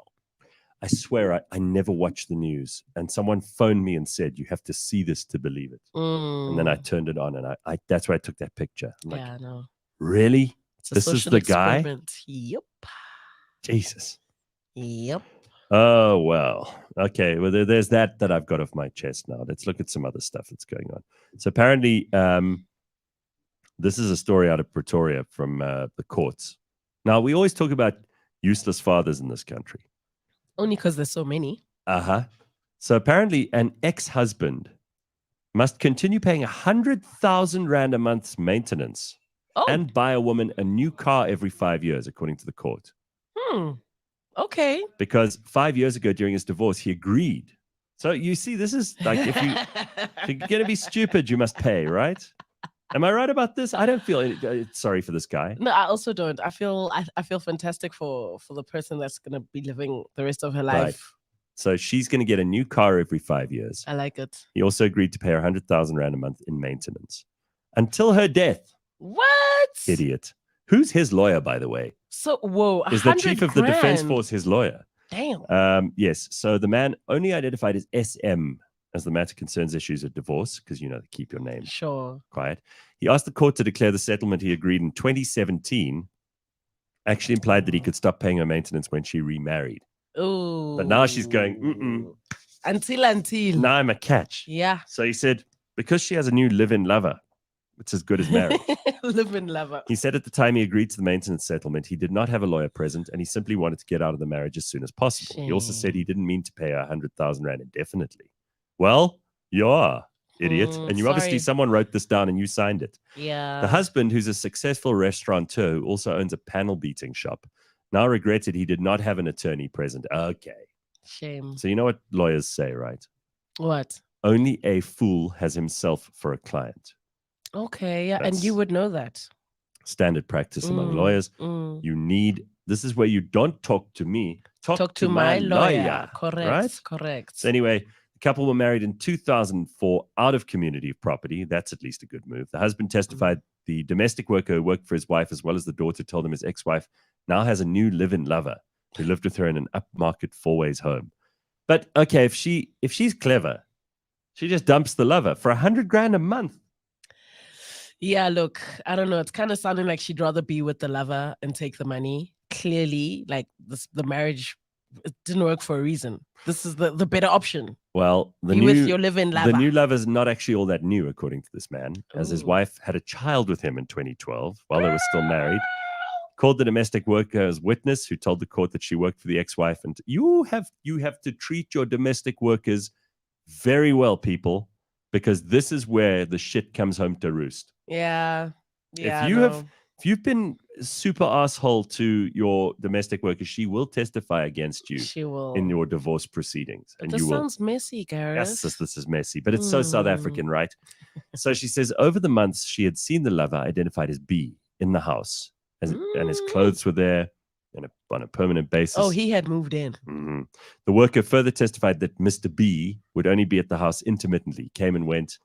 [SPEAKER 1] I swear I never watch the news. And someone phoned me and said, you have to see this to believe it. And then I turned it on and I that's why I took that picture. I'm like,
[SPEAKER 2] I know.
[SPEAKER 1] Really?
[SPEAKER 2] It's a
[SPEAKER 1] this is
[SPEAKER 2] social
[SPEAKER 1] the guy?
[SPEAKER 2] experiment. Yep.
[SPEAKER 1] Jesus.
[SPEAKER 2] Yep.
[SPEAKER 1] Oh, well. Okay. Well, there's that I've got off my chest now. Let's look at some other stuff that's going on. So apparently, this is a story out of Pretoria from the courts. Now, we always talk about useless fathers in this country.
[SPEAKER 2] Only because there's so many.
[SPEAKER 1] So apparently, an ex-husband must continue paying 100,000 Rand a month's maintenance and buy a woman a new car every 5 years, according to the court.
[SPEAKER 2] Okay.
[SPEAKER 1] Because 5 years ago, during his divorce, he agreed. So you see, this is like, if you're going to be stupid, you must pay, right? Am I right about this? I don't feel sorry for this guy.
[SPEAKER 2] No, I also don't. I feel fantastic for the person that's going to be living the rest of her life.
[SPEAKER 1] Right. So she's going to get a new car every 5 years.
[SPEAKER 2] I like it.
[SPEAKER 1] He also agreed to pay her 100,000 Rand a month in maintenance until her death.
[SPEAKER 2] What?
[SPEAKER 1] Idiot. Who's his lawyer, by the way?
[SPEAKER 2] So, whoa.
[SPEAKER 1] Is the chief of the defense force his lawyer?
[SPEAKER 2] Damn.
[SPEAKER 1] Yes. So the man only identified as SM as the matter concerns issues of divorce, because, you know, they keep your name quiet. He asked the court to declare the settlement he agreed in 2017 actually implied that he could stop paying her maintenance when she remarried.
[SPEAKER 2] Ooh.
[SPEAKER 1] But now she's going,
[SPEAKER 2] Until.
[SPEAKER 1] Now I'm a catch.
[SPEAKER 2] Yeah.
[SPEAKER 1] So he said, because she has a new live-in lover, it's as good as marriage.
[SPEAKER 2] Live-in lover.
[SPEAKER 1] He said at the time he agreed to the maintenance settlement, he did not have a lawyer present and he simply wanted to get out of the marriage as soon as possible. Shame. He also said he didn't mean to pay her 100,000 Rand indefinitely. Well, you are, idiot. And you obviously, someone wrote this down and you signed it.
[SPEAKER 2] Yeah.
[SPEAKER 1] The husband, who's a successful restaurateur who also owns a panel beating shop, now regretted he did not have an attorney present. Okay.
[SPEAKER 2] Shame.
[SPEAKER 1] So you know what lawyers say, right?
[SPEAKER 2] What?
[SPEAKER 1] Only a fool has himself for a client.
[SPEAKER 2] Okay, yeah, and you would know that.
[SPEAKER 1] Standard practice among lawyers. You need, this is where you don't talk to me, talk to my lawyer.
[SPEAKER 2] Correct,
[SPEAKER 1] right?
[SPEAKER 2] Correct.
[SPEAKER 1] So anyway, the couple were married in 2004 out of community property. That's at least a good move. The husband testified the domestic worker who worked for his wife as well as the daughter told him his ex-wife now has a new live-in lover who lived with her in an upmarket four-ways home. But okay, if she's clever, she just dumps the lover for 100 grand a month.
[SPEAKER 2] Yeah, look, I don't know. It's kind of sounding like she'd rather be with the lover and take the money. Clearly, like the marriage, it didn't work for a reason. This is the better option.
[SPEAKER 1] Well,
[SPEAKER 2] with your live-in lover.
[SPEAKER 1] The new lover's not actually all that new, according to this man, as his wife had a child with him in 2012 while they were still married. Called the domestic worker as witness, who told the court that she worked for the ex-wife. And you have to treat your domestic workers very well, people, because this is where the shit comes home to roost.
[SPEAKER 2] Yeah.
[SPEAKER 1] If you've been super asshole to your domestic worker, she will testify against you.
[SPEAKER 2] She will
[SPEAKER 1] in your divorce proceedings.
[SPEAKER 2] And this sounds messy, Gareth.
[SPEAKER 1] Yes, this is messy, but it's so South African, right? So she says over the months she had seen the lover identified as B in the house, and his clothes were there on a permanent basis.
[SPEAKER 2] Oh, he had moved in.
[SPEAKER 1] Mm-hmm. The worker further testified that Mr. B would only be at the house intermittently, came and went,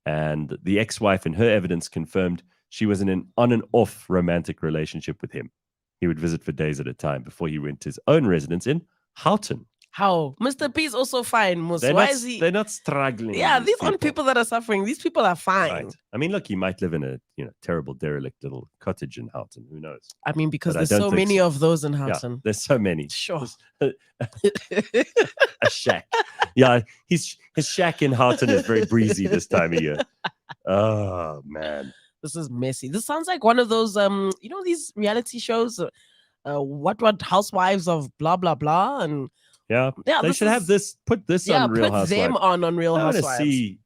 [SPEAKER 1] and the ex-wife in her evidence confirmed she was in an on and off romantic relationship with him. He would visit for days at a time before he went to his own residence in Houghton.
[SPEAKER 2] How? Mr. P is also fine, Mus.
[SPEAKER 1] They're not struggling.
[SPEAKER 2] Yeah, these aren't people that are suffering. These people are fine.
[SPEAKER 1] Right. I mean, look, he might live in a terrible, derelict little cottage in Houghton. Who knows?
[SPEAKER 2] I mean, because there's so many of those in Houghton.
[SPEAKER 1] Yeah, there's so many.
[SPEAKER 2] Sure.
[SPEAKER 1] A shack. Yeah, his shack in Houghton is very breezy this time of year. Oh, man.
[SPEAKER 2] This is messy. This sounds like one of those, these reality shows, what housewives of blah, blah, blah. And
[SPEAKER 1] yeah, they should have this, put this on Real Housewives.
[SPEAKER 2] Put them on Real Housewives.
[SPEAKER 1] I want to see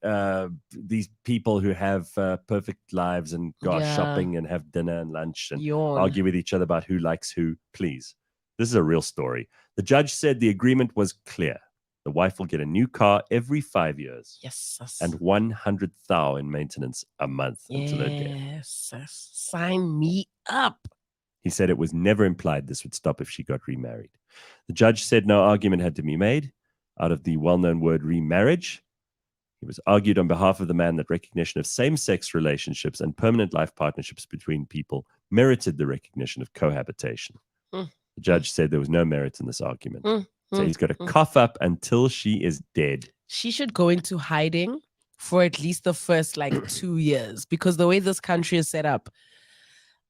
[SPEAKER 1] these people who have perfect lives and go shopping and have dinner and lunch and argue with each other about who likes who. Please. This is a real story. The judge said the agreement was clear. The wife will get a new car every 5 years.
[SPEAKER 2] Yes.
[SPEAKER 1] And 100,000 in maintenance a month until her death.
[SPEAKER 2] Yes. Sign me up.
[SPEAKER 1] He said it was never implied this would stop if she got remarried. The judge said no argument had to be made out of the well-known word remarriage. It was argued on behalf of the man that recognition of same-sex relationships and permanent life partnerships between people merited the recognition of cohabitation. The judge said there was no merit in this argument. So he's got to cough up until she is dead.
[SPEAKER 2] She should go into hiding for at least the first 2 years, because the way this country is set up,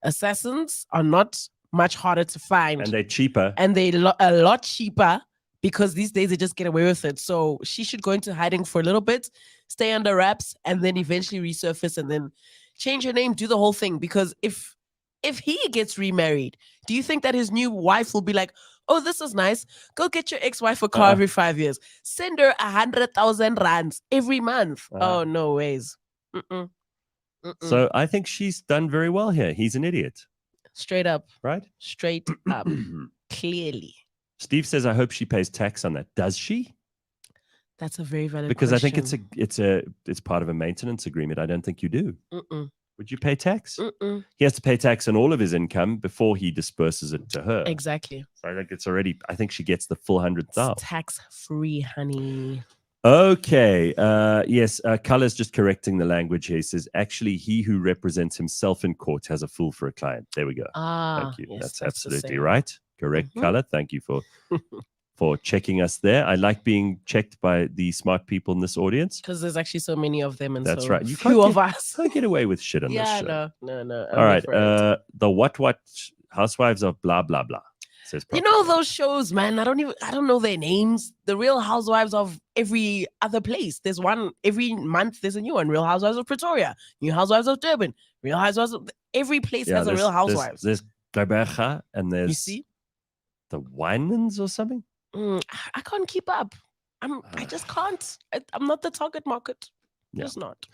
[SPEAKER 2] assassins are not much harder to find.
[SPEAKER 1] And they're cheaper.
[SPEAKER 2] And they're a lot cheaper, because these days they just get away with it. So she should go into hiding for a little bit, stay under wraps, and then eventually resurface and then change her name, do the whole thing. Because if he gets remarried, do you think that his new wife will be like, Oh, this is nice. Go get your ex-wife a car every 5 years. Send her 100,000 rands every month. Oh, no ways. Mm-mm. Mm-mm.
[SPEAKER 1] So I think she's done very well here. He's an idiot.
[SPEAKER 2] Straight up.
[SPEAKER 1] Right?
[SPEAKER 2] Straight up. Clearly.
[SPEAKER 1] Steve says, I hope she pays tax on that. Does she?
[SPEAKER 2] That's a very valid
[SPEAKER 1] because
[SPEAKER 2] question.
[SPEAKER 1] I think it's part of a maintenance agreement. I don't think you do.
[SPEAKER 2] Mm-mm.
[SPEAKER 1] Would you pay tax?
[SPEAKER 2] Mm-mm.
[SPEAKER 1] He has to pay tax on all of his income before he disperses it to her.
[SPEAKER 2] Exactly.
[SPEAKER 1] So I think she gets the full 100,000.
[SPEAKER 2] Tax-free, honey.
[SPEAKER 1] Okay. Yes. Color's just correcting the language here. He says, actually, he who represents himself in court has a fool for a client. There we go. Thank you.
[SPEAKER 2] Yes,
[SPEAKER 1] that's absolutely right. Correct, Color. Thank you for checking us there. I like being checked by the smart people in this audience.
[SPEAKER 2] Because there's actually so many of them. And
[SPEAKER 1] that's
[SPEAKER 2] so
[SPEAKER 1] right. You
[SPEAKER 2] few of us.
[SPEAKER 1] Can't get away with shit on this show.
[SPEAKER 2] No.
[SPEAKER 1] All right. The what housewives of blah, blah, blah. Says
[SPEAKER 2] you know those shows, man. I don't know their names. The Real Housewives of every other place. There's one every month. There's a new one. Real Housewives of Pretoria, New Housewives of Durban, Real Housewives of every place has a Real Housewives.
[SPEAKER 1] There's Gqeberha and there's
[SPEAKER 2] you see
[SPEAKER 1] the Winans or something.
[SPEAKER 2] I can't keep up. I just can't. I'm not the target market. Just not.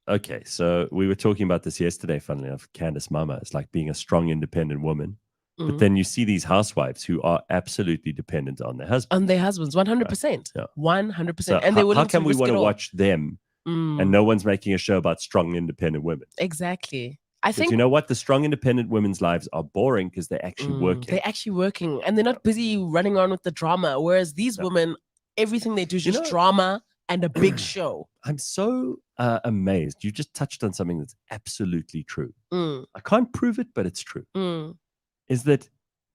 [SPEAKER 1] Okay, so we were talking about this yesterday. Funnily enough, Candace Mama. It's like being a strong, independent woman. But then you see these housewives who are absolutely dependent on their husbands.
[SPEAKER 2] On their husbands, 100%. 100%.
[SPEAKER 1] So
[SPEAKER 2] and
[SPEAKER 1] how can we want to watch them and no one's making a show about strong, independent women?
[SPEAKER 2] Exactly. I think
[SPEAKER 1] you know what? The strong, independent women's lives are boring because they're actually working.
[SPEAKER 2] They're actually working and they're not busy running around with the drama. Whereas these women, everything they do is just drama and a big show.
[SPEAKER 1] I'm so amazed. You just touched on something that's absolutely true. I can't prove it, but it's true. Is that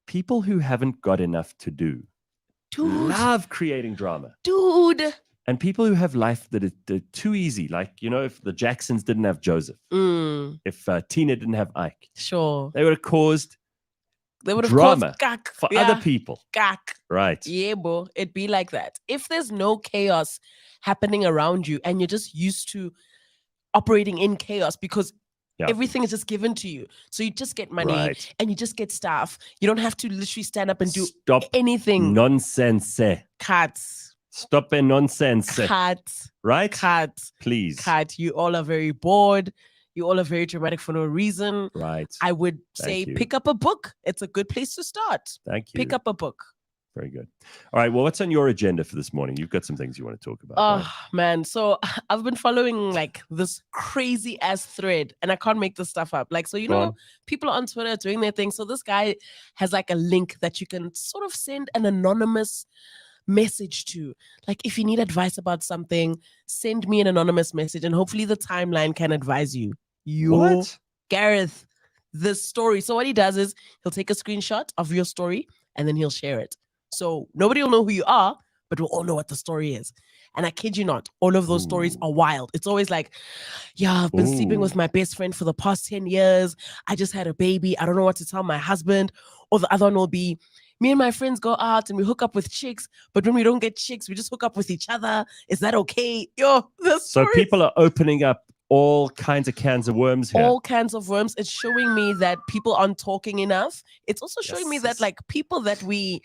[SPEAKER 1] people who haven't got enough to do love creating drama.
[SPEAKER 2] Dude.
[SPEAKER 1] And people who have life that is too easy, like, if the Jacksons didn't have Joseph, if Tina didn't have Ike,
[SPEAKER 2] sure,
[SPEAKER 1] they would have caused
[SPEAKER 2] drama
[SPEAKER 1] for other people. Right.
[SPEAKER 2] Yeah, bro. It'd be like that. If there's no chaos happening around you and you're just used to operating in chaos because everything is just given to you. So you just get money and you just get stuff. You don't have to literally stand up and do anything.
[SPEAKER 1] Nonsense.
[SPEAKER 2] Cuts.
[SPEAKER 1] Stop a nonsense.
[SPEAKER 2] Cut.
[SPEAKER 1] Right?
[SPEAKER 2] Cut.
[SPEAKER 1] Please.
[SPEAKER 2] Cut. You all are very bored. You all are very dramatic for no reason.
[SPEAKER 1] Right.
[SPEAKER 2] I would say pick up a book. It's a good place to start.
[SPEAKER 1] Thank you.
[SPEAKER 2] Pick up a book.
[SPEAKER 1] Very good. All right. Well, what's on your agenda for this morning? You've got some things you want to talk about.
[SPEAKER 2] Oh, man. So I've been following like this crazy ass thread and I can't make this stuff up. Like, so, people on Twitter doing their thing. So this guy has like a link that you can sort of send an anonymous message to. Like, if you need advice about something, send me an anonymous message and hopefully the timeline can advise you.
[SPEAKER 1] What?
[SPEAKER 2] Gareth, this story. So what he does is he'll take a screenshot of your story and then he'll share it. So nobody will know who you are, but we'll all know what the story is. And I kid you not, all of those stories are wild. It's always like, I've been sleeping with my best friend for the past 10 years. I just had a baby. I don't know what to tell my husband. Or the other one will be, me and my friends go out and we hook up with chicks, but when we don't get chicks, we just hook up with each other. Is that okay?
[SPEAKER 1] So people are opening up all kinds of cans of worms here.
[SPEAKER 2] All kinds of worms. It's showing me that people aren't talking enough. It's also showing me that like people that we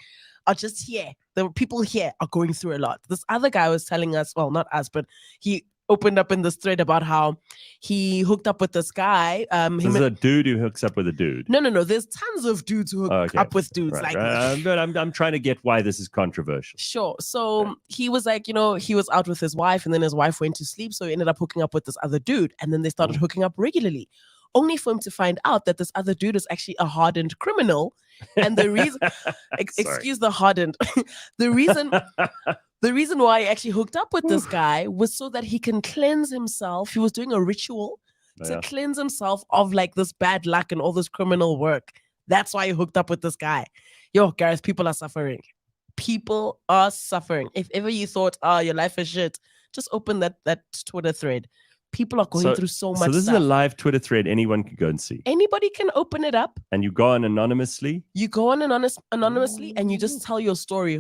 [SPEAKER 2] are just here, the people here are going through a lot. This other guy was telling us, well, not us, but he opened up in this thread about how he hooked up with this guy.
[SPEAKER 1] There's a dude who hooks up with a dude.
[SPEAKER 2] No. There's tons of dudes who hook up with dudes.
[SPEAKER 1] Right. But I'm trying to get why this is controversial.
[SPEAKER 2] Sure. So he was like, he was out with his wife and then his wife went to sleep. So he ended up hooking up with this other dude. And then they started hooking up regularly. Only for him to find out that this other dude is actually a hardened criminal. And the reason, excuse the hardened, the reason why he actually hooked up with this guy was so that he can cleanse himself. He was doing a ritual to cleanse himself of like this bad luck and all this criminal work. That's why he hooked up with this guy. Gareth, people are suffering. People are suffering. If ever you thought, your life is shit, just open that Twitter thread. People are going through so much stuff.
[SPEAKER 1] So this is a live Twitter thread anyone can go and see.
[SPEAKER 2] Anybody can open it up.
[SPEAKER 1] And you go on anonymously?
[SPEAKER 2] You go on anonymously and you just tell your story.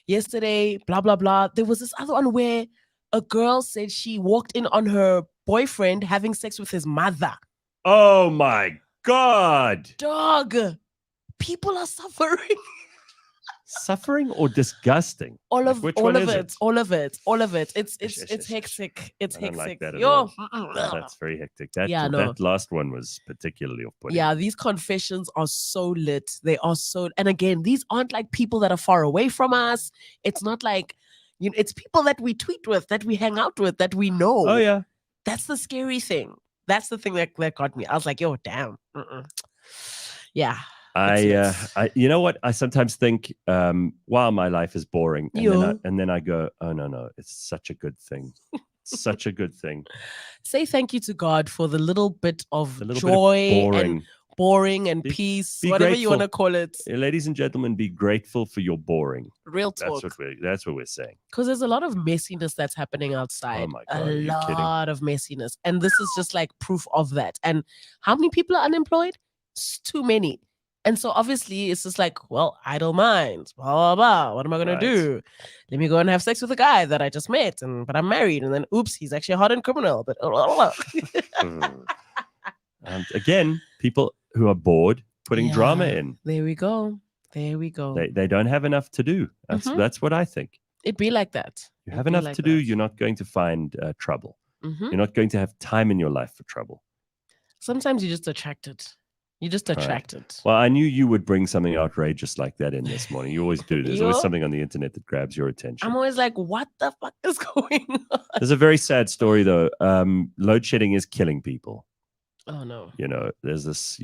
[SPEAKER 2] Yesterday, blah, blah, blah. There was this other one where a girl said she walked in on her boyfriend having sex with his mother.
[SPEAKER 1] Oh my God.
[SPEAKER 2] Dog. People are suffering.
[SPEAKER 1] Suffering or disgusting?
[SPEAKER 2] All
[SPEAKER 1] Like,
[SPEAKER 2] of
[SPEAKER 1] which
[SPEAKER 2] all
[SPEAKER 1] one
[SPEAKER 2] of
[SPEAKER 1] is
[SPEAKER 2] it, all of it, all of it. It's
[SPEAKER 1] Ish.
[SPEAKER 2] hectic. It's
[SPEAKER 1] I don't like
[SPEAKER 2] hectic.
[SPEAKER 1] that at
[SPEAKER 2] Yo,
[SPEAKER 1] all. That's very hectic.
[SPEAKER 2] Yeah, no.
[SPEAKER 1] That last one was particularly off-putting.
[SPEAKER 2] yeah, these confessions are so lit. They are so, and again, these aren't like people that are far away from us. It's not like, it's people that we tweet with, that we hang out with, that we know.
[SPEAKER 1] Oh yeah.
[SPEAKER 2] That's the scary thing. That's the thing that got me. I was like, yo, damn. Yeah.
[SPEAKER 1] I you know what? I sometimes think, wow, my life is boring. And then I go, oh no, it's such a good thing. Such a good thing.
[SPEAKER 2] Say thank you to God for the little bit of
[SPEAKER 1] A little
[SPEAKER 2] joy
[SPEAKER 1] bit of
[SPEAKER 2] and boring and
[SPEAKER 1] Be-
[SPEAKER 2] peace,
[SPEAKER 1] be
[SPEAKER 2] whatever you
[SPEAKER 1] grateful.
[SPEAKER 2] want to call it.
[SPEAKER 1] Ladies and gentlemen, be grateful for your boring.
[SPEAKER 2] Real talk.
[SPEAKER 1] That's what we're saying.
[SPEAKER 2] Because there's a lot of messiness that's happening outside.
[SPEAKER 1] Oh my God,
[SPEAKER 2] a
[SPEAKER 1] are you kidding?
[SPEAKER 2] lot of messiness. And this is just like proof of that. And how many people are unemployed? It's too many. And so obviously it's just like, well, idle minds, blah, blah, blah. What am I going
[SPEAKER 1] Right.
[SPEAKER 2] to do? Let me go and have sex with a guy that I just met, but I'm married. And then, oops, he's actually a hardened criminal. But
[SPEAKER 1] Again, people who are bored putting drama
[SPEAKER 2] Yeah.
[SPEAKER 1] in.
[SPEAKER 2] There we go.
[SPEAKER 1] They don't have enough to do. That's what I think.
[SPEAKER 2] It'd be like that.
[SPEAKER 1] You have enough to do, you're not going to find trouble. You're not going to have time in your life for trouble.
[SPEAKER 2] Sometimes you're just attracted. You're just attracted.
[SPEAKER 1] Well, I knew you would bring something outrageous like that in this morning. You always do. There's always something on the internet that grabs your attention.
[SPEAKER 2] I'm always like, what the fuck is going on?
[SPEAKER 1] There's a very sad story, though. Load shedding is killing people.
[SPEAKER 2] Oh, no.
[SPEAKER 1] There's this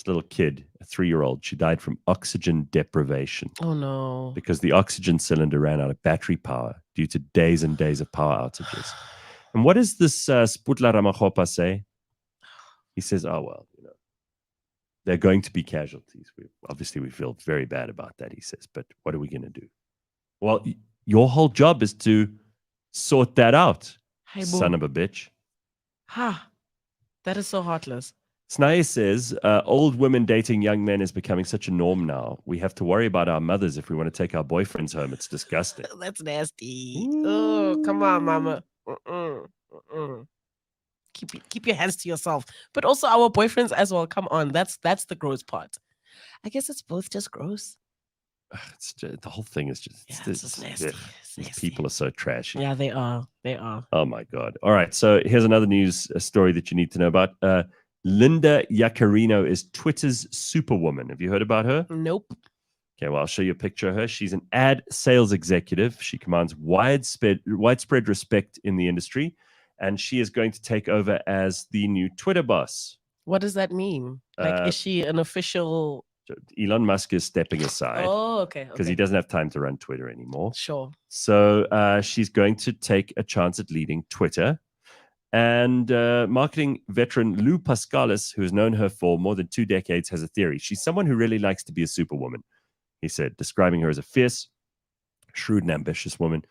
[SPEAKER 1] little kid, a 3-year-old. She died from oxygen deprivation.
[SPEAKER 2] Oh, no.
[SPEAKER 1] Because the oxygen cylinder ran out of battery power due to days and days of power outages. And what does this Sputla Ramagopa say? He says, oh, well, they're going to be casualties. We feel very bad about that, he says. But what are we going to do? Well, your whole job is to sort that out, son of a bitch.
[SPEAKER 2] Ha. That is so heartless.
[SPEAKER 1] Snaye says, old women dating young men is becoming such a norm now. We have to worry about our mothers if we want to take our boyfriends home. It's disgusting.
[SPEAKER 2] That's nasty. Oh, come on, mama. Keep your hands to yourself. But also our boyfriends as well. Come on. That's the gross part. I guess it's both just gross.
[SPEAKER 1] The whole thing is just,
[SPEAKER 2] it's just nasty.
[SPEAKER 1] These people are so trashy.
[SPEAKER 2] Yeah, they are.
[SPEAKER 1] Oh my God. All right. So here's another news story that you need to know about. Linda Yaccarino is Twitter's superwoman. Have you heard about her?
[SPEAKER 2] Nope.
[SPEAKER 1] Okay, well, I'll show you a picture of her. She's an ad sales executive. She commands widespread respect in the industry, and she is going to take over as the new Twitter boss.
[SPEAKER 2] What does that mean? Like, is she an official...
[SPEAKER 1] Elon Musk is stepping aside.
[SPEAKER 2] Oh, okay.
[SPEAKER 1] Because he doesn't have time to run Twitter anymore.
[SPEAKER 2] Sure.
[SPEAKER 1] So she's going to take a chance at leading Twitter. And marketing veteran Lou Pascalis, who has known her for more than 2 decades, has a theory. She's someone who really likes to be a superwoman, he said, describing her as a fierce, shrewd, and ambitious woman.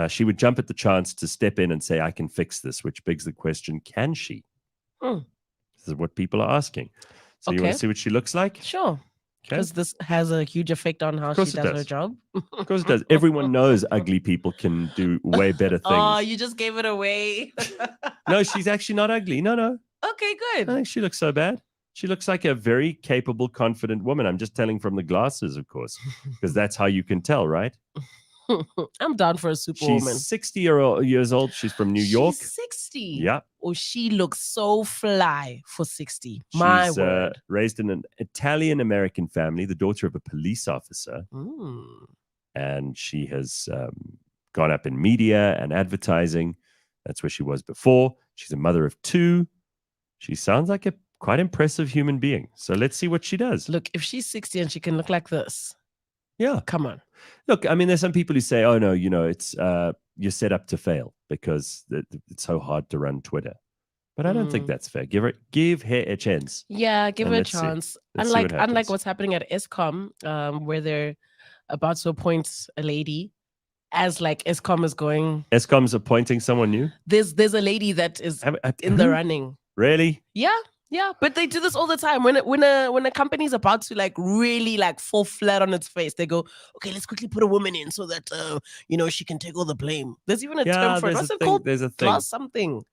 [SPEAKER 1] She would jump at the chance to step in and say, I can fix this, which begs the question, can she? This is what people are asking. So you want to see what she looks like?
[SPEAKER 2] Sure. Because this has a huge effect on how she does her job.
[SPEAKER 1] Of course it does. Everyone knows ugly people can do way better things.
[SPEAKER 2] Oh, you just gave it away.
[SPEAKER 1] No, she's actually not ugly. No.
[SPEAKER 2] Okay, good.
[SPEAKER 1] I think she looks so bad. She looks like a very capable, confident woman. I'm just telling from the glasses, of course, because that's how you can tell, right?
[SPEAKER 2] I'm down for a superwoman.
[SPEAKER 1] She's 60 years old. She's from New York.
[SPEAKER 2] She's 60.
[SPEAKER 1] Yeah.
[SPEAKER 2] Oh, she looks so fly for 60. My word.
[SPEAKER 1] Raised in an Italian-American family, the daughter of a police officer. And she has gone up in media and advertising. That's where she was before. She's a mother of 2. She sounds like a quite impressive human being. So let's see what she does.
[SPEAKER 2] Look, if she's 60 and she can look like this.
[SPEAKER 1] Yeah.
[SPEAKER 2] Come on.
[SPEAKER 1] Look, I mean, there's some people who say, oh, no, it's you're set up to fail because it's so hard to run Twitter. But I don't think that's fair. Give her a chance.
[SPEAKER 2] Yeah, give her a chance. Unlike what's happening at Eskom, where they're about to appoint a lady, as like Eskom is going.
[SPEAKER 1] Eskom's appointing someone new?
[SPEAKER 2] There's a lady that is in the running.
[SPEAKER 1] Really?
[SPEAKER 2] Yeah, but they do this all the time. When a company's about to like really like fall flat on its face, they go, okay, let's quickly put a woman in so that she can take all the blame. There's even a term for it. What's it called?
[SPEAKER 1] There's a thing.
[SPEAKER 2] Class something.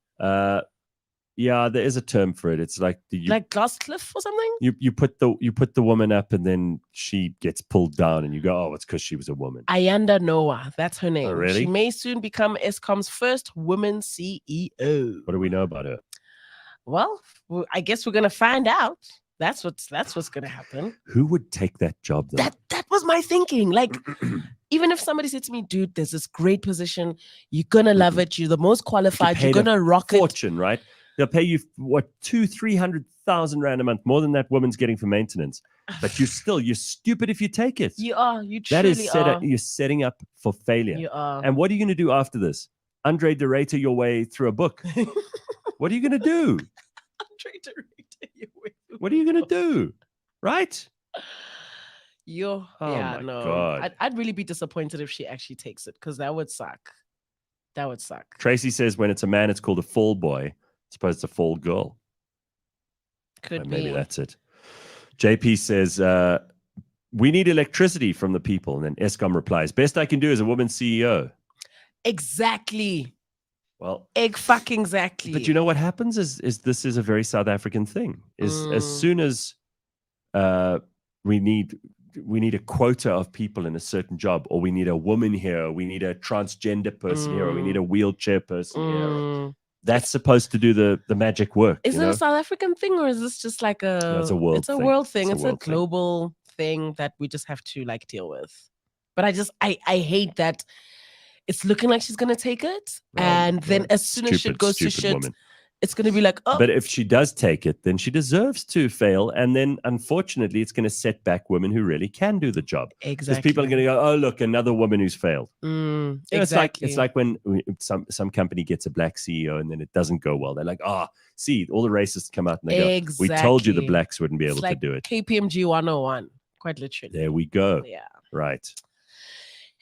[SPEAKER 1] Yeah, there is a term for it. It's like
[SPEAKER 2] like Gareth Cliff or something.
[SPEAKER 1] you put the woman up and then she gets pulled down and you go, oh, it's because she was a woman.
[SPEAKER 2] Ayanda Noah, that's her name.
[SPEAKER 1] really?
[SPEAKER 2] She may soon become Eskom's first woman CEO.
[SPEAKER 1] What do we know about her?
[SPEAKER 2] Well, I guess we're gonna find out. That's what's gonna happen.
[SPEAKER 1] Who would take that job though?
[SPEAKER 2] That was my thinking. Like, even if somebody said to me, dude, there's this great position, you're gonna love it, you're the most qualified, you're gonna rock it.
[SPEAKER 1] Fortune, right? They'll pay you what 200,000-300,000 rand a month, more than that woman's getting for maintenance. But you're stupid if you take it.
[SPEAKER 2] You are. You
[SPEAKER 1] That
[SPEAKER 2] truly
[SPEAKER 1] is
[SPEAKER 2] are.
[SPEAKER 1] you're setting up for failure.
[SPEAKER 2] You are.
[SPEAKER 1] And what are you going to do after this? Andre Derrida your way through a book. What are you going to do? What are you going to do? Right?
[SPEAKER 2] Yeah,
[SPEAKER 1] my
[SPEAKER 2] no.
[SPEAKER 1] God.
[SPEAKER 2] I'd really be disappointed if she actually takes it, because that would suck. That would suck.
[SPEAKER 1] Tracy says when it's a man, it's called a fall boy. I suppose it's a fall girl.
[SPEAKER 2] Could be.
[SPEAKER 1] Maybe that's it. JP says, we need electricity from the people. And then Eskom replies, best I can do is a woman CEO.
[SPEAKER 2] Exactly.
[SPEAKER 1] Well,
[SPEAKER 2] exactly.
[SPEAKER 1] But you know what happens is this is a very South African thing. As soon as we need a quota of people in a certain job, or we need a woman here, or we need a transgender person here, or we need a wheelchair person here, that's supposed to do the magic work.
[SPEAKER 2] Is it a South African thing, or is this just like
[SPEAKER 1] it's a world thing?
[SPEAKER 2] World thing. It's a global thing that we just have to like deal with. But I hate that it's looking like she's gonna take it, and then as soon as shit goes to shit, woman. It's going to be like, oh.
[SPEAKER 1] But if she does take it, then she deserves to fail. And then, unfortunately, it's going to set back women who really can do the job.
[SPEAKER 2] Exactly.
[SPEAKER 1] Because people are going to go, oh, look, another woman who's failed.
[SPEAKER 2] Exactly.
[SPEAKER 1] It's like when some company gets a black CEO and then it doesn't go well. They're like, see, all the racists come out and they go, we told you the blacks wouldn't be able to do it.
[SPEAKER 2] KPMG 101, quite literally.
[SPEAKER 1] There we go.
[SPEAKER 2] Yeah.
[SPEAKER 1] Right.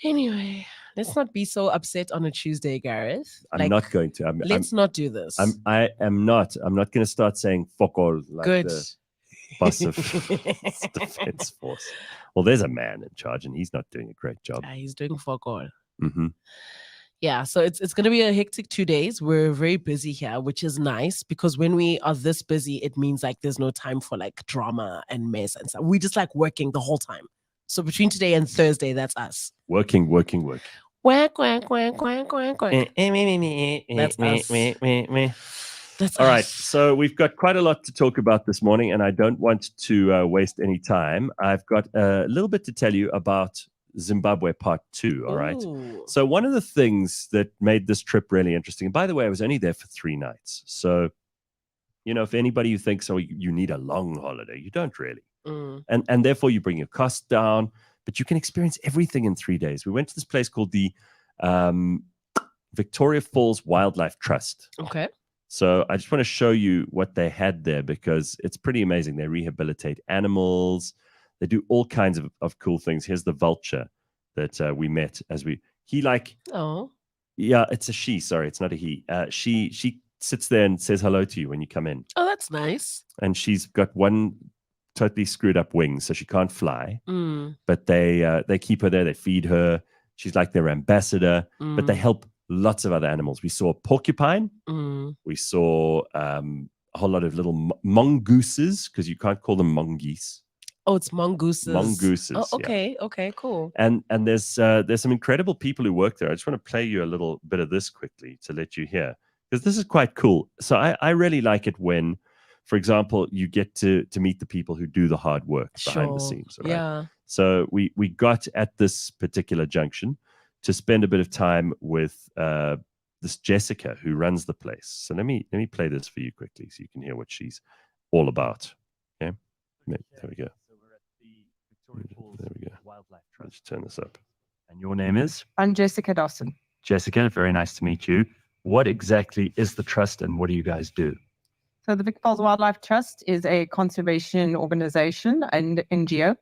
[SPEAKER 2] Anyway, let's not be so upset on a Tuesday, Gareth.
[SPEAKER 1] I'm not going to.
[SPEAKER 2] Let's not do this.
[SPEAKER 1] I am not. I'm not going to start saying fuck all like
[SPEAKER 2] Good.
[SPEAKER 1] The boss of defense force. Well, there's a man in charge, and he's not doing a great job.
[SPEAKER 2] Yeah, he's doing fuck all.
[SPEAKER 1] Mm-hmm.
[SPEAKER 2] Yeah, so it's going to be a hectic 2 days. We're very busy here, which is nice, because when we are this busy, it means like there's no time for like drama and mess and stuff. We just like working the whole time. So between today and Thursday, that's us.
[SPEAKER 1] Working.
[SPEAKER 2] Quack, quack, quack, quack, quack, quack. That's us. That's
[SPEAKER 1] all
[SPEAKER 2] us.
[SPEAKER 1] right. So we've got quite a lot to talk about this morning, and I don't want to waste any time. I've got a little bit to tell you about Zimbabwe Part 2. All right.
[SPEAKER 2] Ooh.
[SPEAKER 1] So one of the things that made this trip really interesting, and by the way, I was only there for 3 nights. So, if anybody who thinks, you need a long holiday, you don't really. And therefore you bring your costs down, but you can experience everything in 3 days. We went to this place called the Victoria Falls Wildlife Trust.
[SPEAKER 2] Okay.
[SPEAKER 1] So I just want to show you what they had there, because it's pretty amazing. They rehabilitate animals. They do all kinds of cool things. Here's the vulture that we met
[SPEAKER 2] Oh.
[SPEAKER 1] Yeah, it's a she. Sorry, it's not a he. She sits there and says hello to you when you come in.
[SPEAKER 2] Oh, that's nice.
[SPEAKER 1] And she's got one totally screwed up wings, so she can't fly. But they keep her there. They feed her. She's like their ambassador. But they help lots of other animals. We saw a porcupine. We saw a whole lot of little mongooses, because you can't call them mongoose.
[SPEAKER 2] Oh, it's mongooses.
[SPEAKER 1] Mongooses.
[SPEAKER 2] Oh, okay.
[SPEAKER 1] Yeah.
[SPEAKER 2] Okay, cool.
[SPEAKER 1] And there's some incredible people who work there. I just want to play you a little bit of this quickly to let you hear, because this is quite cool. So I really like it when, for example, you get to meet the people who do the hard work behind the scenes. Right?
[SPEAKER 2] Yeah.
[SPEAKER 1] So we got at this particular junction to spend a bit of time with this Jessica who runs the place. So let me play this for you quickly so you can hear what she's all about. Okay. There we go.
[SPEAKER 3] So we're at the Victoria Falls
[SPEAKER 1] There we go.
[SPEAKER 3] Wildlife Trust.
[SPEAKER 1] Let's turn this up.
[SPEAKER 3] And your name is?
[SPEAKER 4] I'm Jessica Dawson.
[SPEAKER 3] Jessica, very nice to meet you. What exactly is the trust and what do you guys do?
[SPEAKER 4] So the Vic Falls Wildlife Trust is a conservation organization and NGO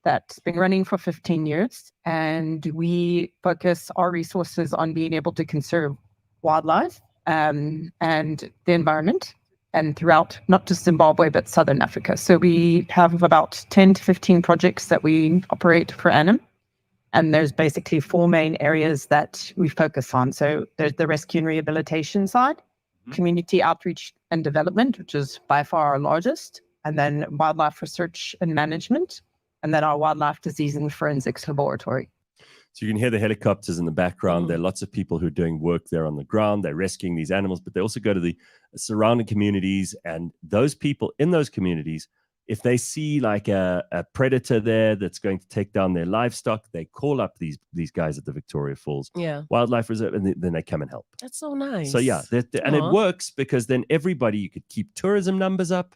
[SPEAKER 4] that's been running for 15 years. And we focus our resources on being able to conserve wildlife and the environment, and throughout not just Zimbabwe, but Southern Africa. So we have about 10 to 15 projects that we operate per annum. And there's basically 4 main areas that we focus on. So there's the rescue and rehabilitation side. community outreach and development, which is by far our largest, and then wildlife research and management, and then our wildlife disease and forensics laboratory.
[SPEAKER 1] So you can hear the helicopters in the background. There are lots of people who are doing work there on the ground. They're rescuing these animals, but they also go to the surrounding communities. And those people in those communities, if they see like a predator there that's going to take down their livestock, they call up these guys at the Victoria Falls Wildlife Reserve, and then they come and help.
[SPEAKER 2] That's so nice.
[SPEAKER 1] So yeah, and it works because then everybody, you could keep tourism numbers up,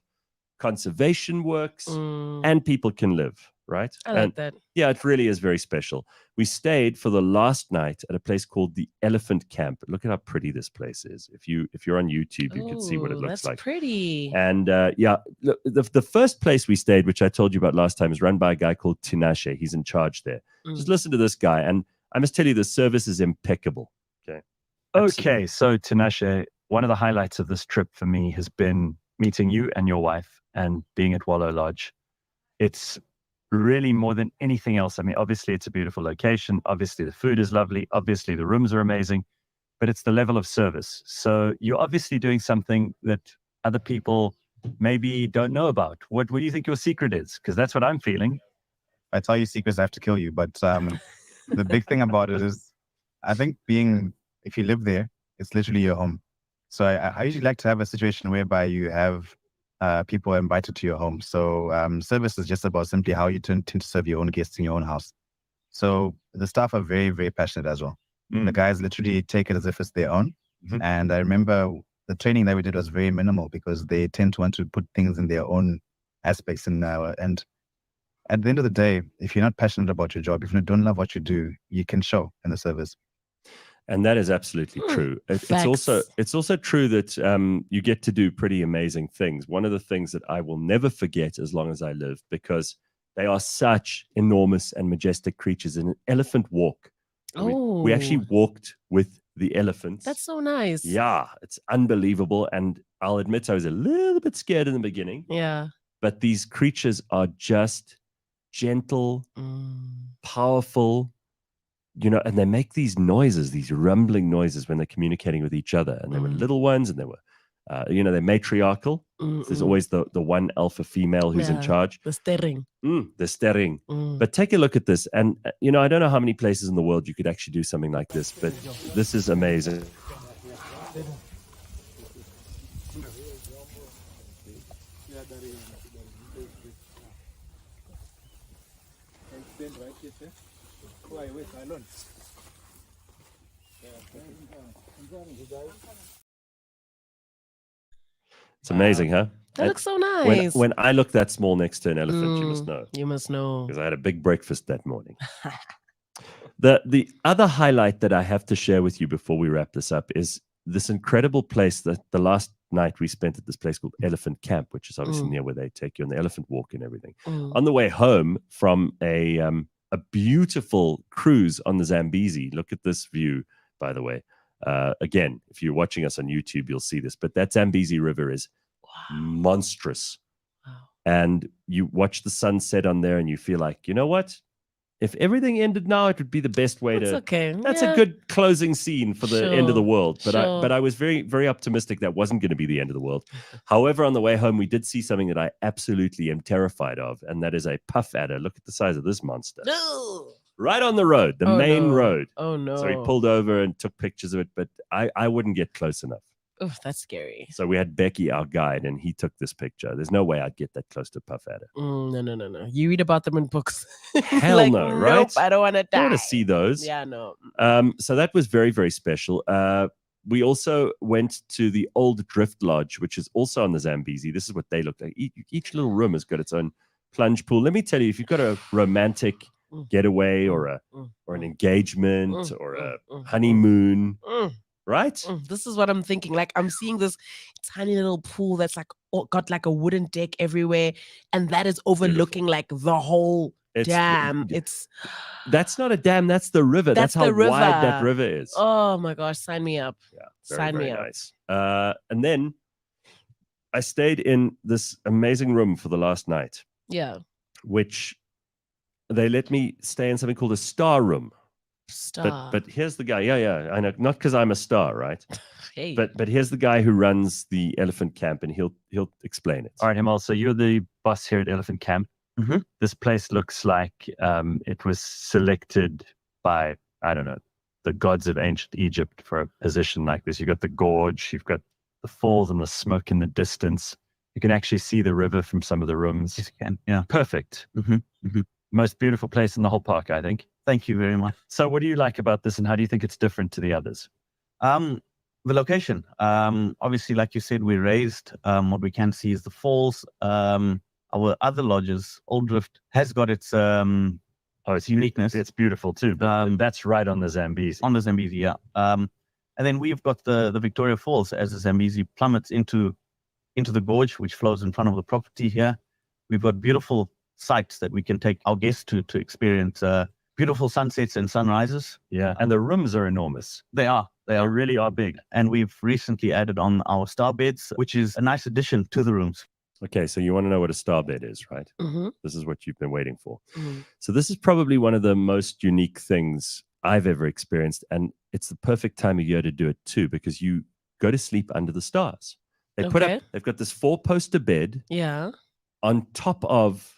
[SPEAKER 1] conservation works, and people can live. Right?
[SPEAKER 2] I like that.
[SPEAKER 1] Yeah, it really is very special. We stayed for the last night at a place called the Elephant Camp. Look at how pretty this place is. If you're on YouTube, you can see what it looks like.
[SPEAKER 2] That's pretty.
[SPEAKER 1] And the first place we stayed, which I told you about last time, is run by a guy called Tinashe. He's in charge there. Just listen to this guy, and I must tell you, the service is impeccable. Okay.
[SPEAKER 3] Okay, so Tinashe, one of the highlights of this trip for me has been meeting you and your wife and being at Wallow Lodge. It's really more than anything else. I mean, obviously it's a beautiful location. Obviously the food is lovely. Obviously the rooms are amazing, but it's the level of service. So you're obviously doing something that other people maybe don't know about. What do you think your secret is? Because that's what I'm feeling.
[SPEAKER 5] If I tell you secrets, I have to kill you. But the big thing about it is, I think if you live there, it's literally your home. So I usually like to have a situation whereby you have people are invited to your home. So service is just about simply how you tend to serve your own guests in your own house. So the staff are very, very passionate as well. The guys literally take it as if it's their own. And I remember the training that we did was very minimal because they tend to want to put things in their own aspects. And at the end of the day, if you're not passionate about your job, if you don't love what you do, you can show in the service.
[SPEAKER 1] And that is absolutely true. It's also true that you get to do pretty amazing things. One of the things that I will never forget as long as I live, because they are such enormous and majestic creatures. In an elephant walk, we actually walked with the elephants.
[SPEAKER 2] That's so nice.
[SPEAKER 1] Yeah, it's unbelievable. And I'll admit I was a little bit scared in the beginning.
[SPEAKER 2] Yeah.
[SPEAKER 1] But these creatures are just gentle, powerful, and they make these noises, these rumbling noises when they're communicating with each other. And there were little ones, and they were, they're matriarchal. There's always the one alpha female who's in charge.
[SPEAKER 2] The steering.
[SPEAKER 1] The steering. But take a look at this. And, I don't know how many places in the world you could actually do something like this, but this is amazing. It's amazing, huh?
[SPEAKER 2] That looks so nice.
[SPEAKER 1] When I look that small next to an elephant, you must know.
[SPEAKER 2] You must know.
[SPEAKER 1] Because I had a big breakfast that morning. The other highlight that I have to share with you before we wrap this up is this incredible place that the last night we spent at this place called Elephant Camp, which is obviously near where they take you on the elephant walk and everything. On the way home from a beautiful cruise on the Zambezi. Look at this view, by the way. Again, if you're watching us on YouTube, you'll see this, but that Zambezi River is monstrous.
[SPEAKER 2] Wow.
[SPEAKER 1] And you watch the sunset on there and you feel like, you know what? If everything ended now, it would be the best way
[SPEAKER 2] That's okay.
[SPEAKER 1] That's a good closing scene for the end of the world. But I was very, very optimistic that wasn't going to be the end of the world. However, on the way home, we did see something that I absolutely am terrified of, and that is a puff adder. Look at the size of this monster.
[SPEAKER 2] No.
[SPEAKER 1] Right on the road, the main road.
[SPEAKER 2] Oh, no.
[SPEAKER 1] So he pulled over and took pictures of it, but I wouldn't get close enough.
[SPEAKER 2] Oh, that's scary.
[SPEAKER 1] So we had Becky, our guide, and he took this picture. There's no way I'd get that close to puff adder.
[SPEAKER 2] No. You read about them in books.
[SPEAKER 1] Hell no, right?
[SPEAKER 2] Nope, I don't want to die.
[SPEAKER 1] I want to see those.
[SPEAKER 2] Yeah, no.
[SPEAKER 1] So that was very, very special. We also went to the old Drift Lodge, which is also on the Zambezi. This is what they look like. Each little room has got its own plunge pool. Let me tell you, if you've got a romantic getaway or an engagement or a honeymoon, right?
[SPEAKER 2] This is what I'm thinking. Like, I'm seeing this tiny little pool that's like got like a wooden deck everywhere, and that is overlooking like the whole dam.
[SPEAKER 1] That's not a dam. That's the river. That's how wide that river is.
[SPEAKER 2] Oh my gosh! Sign me up.
[SPEAKER 1] Yeah,
[SPEAKER 2] sign me up.
[SPEAKER 1] Nice. And then I stayed in this amazing room for the last night.
[SPEAKER 2] Yeah.
[SPEAKER 1] Which they let me stay in something called a star room.
[SPEAKER 2] Star.
[SPEAKER 1] But here's the guy. Yeah, I know. Not because I'm a star, right?
[SPEAKER 2] hey.
[SPEAKER 1] But here's the guy who runs the elephant camp, and he'll explain it.
[SPEAKER 3] All right, Himal. So you're the boss here at Elephant Camp.
[SPEAKER 5] Mhm.
[SPEAKER 3] This place looks like it was selected by, I don't know, the gods of ancient Egypt for a position like this. You've got the gorge, you've got the falls and the smoke in the distance. You can actually see the river from some of the rooms.
[SPEAKER 5] Yes, you can. Yeah.
[SPEAKER 3] Perfect.
[SPEAKER 5] Mhm.
[SPEAKER 3] Most beautiful place in the whole park, I think.
[SPEAKER 5] Thank you very much.
[SPEAKER 3] So what do you like about this, and how do you think it's different to the others?
[SPEAKER 5] The location. Obviously, like you said, we raised. What we can see is the falls. Our other lodges, Old Drift, has got its
[SPEAKER 3] It's
[SPEAKER 5] uniqueness.
[SPEAKER 3] It's beautiful too. But that's right on the Zambezi.
[SPEAKER 5] On the Zambezi, yeah. And then we've got the Victoria Falls as the Zambezi plummets into the gorge, which flows in front of the property here. We've got beautiful sites that we can take our guests to experience beautiful sunsets and sunrises.
[SPEAKER 3] Yeah, and the rooms are enormous.
[SPEAKER 5] They are.
[SPEAKER 3] They really are big.
[SPEAKER 5] And we've recently added on our star beds, which is a nice addition to the rooms.
[SPEAKER 1] Okay, so you want to know what a star bed is, right?
[SPEAKER 2] Mm-hmm.
[SPEAKER 1] This is what you've been waiting for.
[SPEAKER 2] Mm-hmm.
[SPEAKER 1] So this is probably one of the most unique things I've ever experienced, and it's the perfect time of year to do it too, because you go to sleep under the stars. They've got this 4-poster bed
[SPEAKER 2] Yeah.
[SPEAKER 1] on top of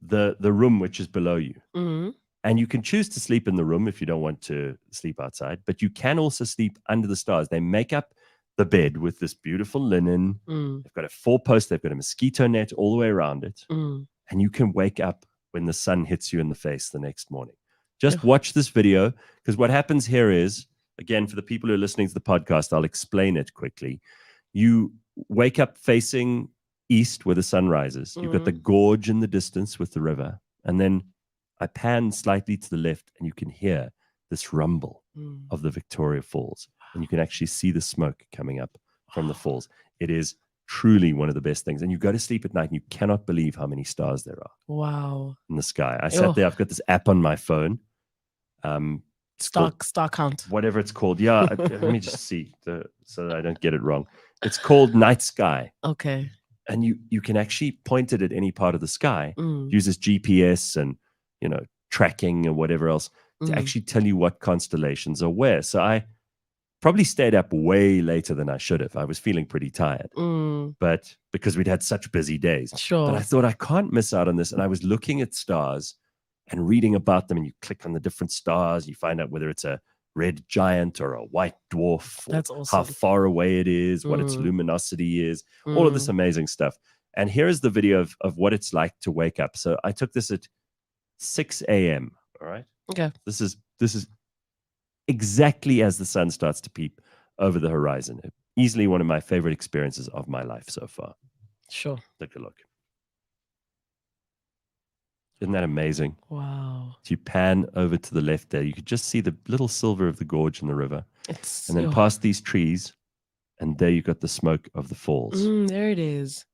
[SPEAKER 1] the room which is below you.
[SPEAKER 2] Mm-hmm.
[SPEAKER 1] And you can choose to sleep in the room if you don't want to sleep outside, but you can also sleep under the stars. They make up the bed with this beautiful linen.
[SPEAKER 2] Mm.
[SPEAKER 1] They've got a 4-post, they've got a mosquito net all the way around it.
[SPEAKER 2] Mm.
[SPEAKER 1] And you can wake up when the sun hits you in the face the next morning. Just watch this video, because what happens here is, again, for the people who are listening to the podcast, I'll explain it quickly. You wake up facing east where the sun rises. You've got the gorge in the distance with the river. And then I pan slightly to the left, and you can hear this rumble of the Victoria Falls. And you can actually see the smoke coming up from the falls. It is truly one of the best things. And you go to sleep at night, and you cannot believe how many stars there are
[SPEAKER 2] Wow.
[SPEAKER 1] in the sky. I sat there. I've got this app on my phone.
[SPEAKER 2] Star count.
[SPEAKER 1] Whatever it's called. Yeah. Let me just see so that I don't get it wrong. It's called Night Sky.
[SPEAKER 2] Okay.
[SPEAKER 1] And you can actually point it at any part of the sky.
[SPEAKER 2] Mm.
[SPEAKER 1] Uses GPS and, tracking and whatever else to actually tell you what constellations are where. So I probably stayed up way later than I should have. I was feeling pretty tired, but because we'd had such busy days.
[SPEAKER 2] Sure.
[SPEAKER 1] But I thought I can't miss out on this. And I was looking at stars and reading about them, and you click on the different stars, you find out whether it's a red giant or a white dwarf, or
[SPEAKER 2] That's awesome.
[SPEAKER 1] how far away it is, what its luminosity is, all of this amazing stuff. And here is the video of what it's like to wake up. So I took this at 6 a.m. All right.
[SPEAKER 2] Okay.
[SPEAKER 1] This is exactly as the sun starts to peep over the horizon. Easily one of my favorite experiences of my life so far.
[SPEAKER 2] Sure.
[SPEAKER 1] Take a look. Isn't that amazing?
[SPEAKER 2] Wow.
[SPEAKER 1] So you pan over to the left there, you could just see the little silver of the gorge in the river.
[SPEAKER 2] And
[SPEAKER 1] then past these trees, and there you've got the smoke of the falls.
[SPEAKER 2] There it is.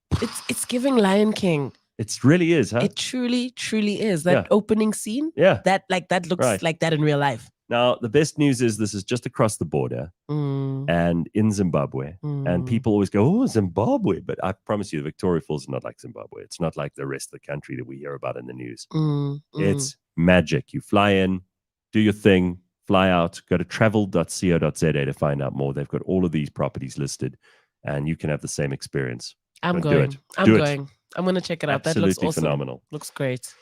[SPEAKER 2] It's giving Lion King.
[SPEAKER 1] It really is, huh?
[SPEAKER 2] It truly, truly is. That opening scene.
[SPEAKER 1] Yeah.
[SPEAKER 2] That looks like that in real life.
[SPEAKER 1] Now, the best news is this is just across the border and in Zimbabwe. And people always go, oh, Zimbabwe. But I promise you, the Victoria Falls is not like Zimbabwe. It's not like the rest of the country that we hear about in the news. It's magic. You fly in, do your thing, fly out, go to travel.co.za to find out more. They've got all of these properties listed, and you can have the same experience.
[SPEAKER 2] I'm
[SPEAKER 1] Do
[SPEAKER 2] going.
[SPEAKER 1] it.
[SPEAKER 2] I'm
[SPEAKER 1] Do it.
[SPEAKER 2] going. I'm going to check it out.
[SPEAKER 1] Absolutely
[SPEAKER 2] That looks awesome.
[SPEAKER 1] phenomenal.
[SPEAKER 2] Looks great.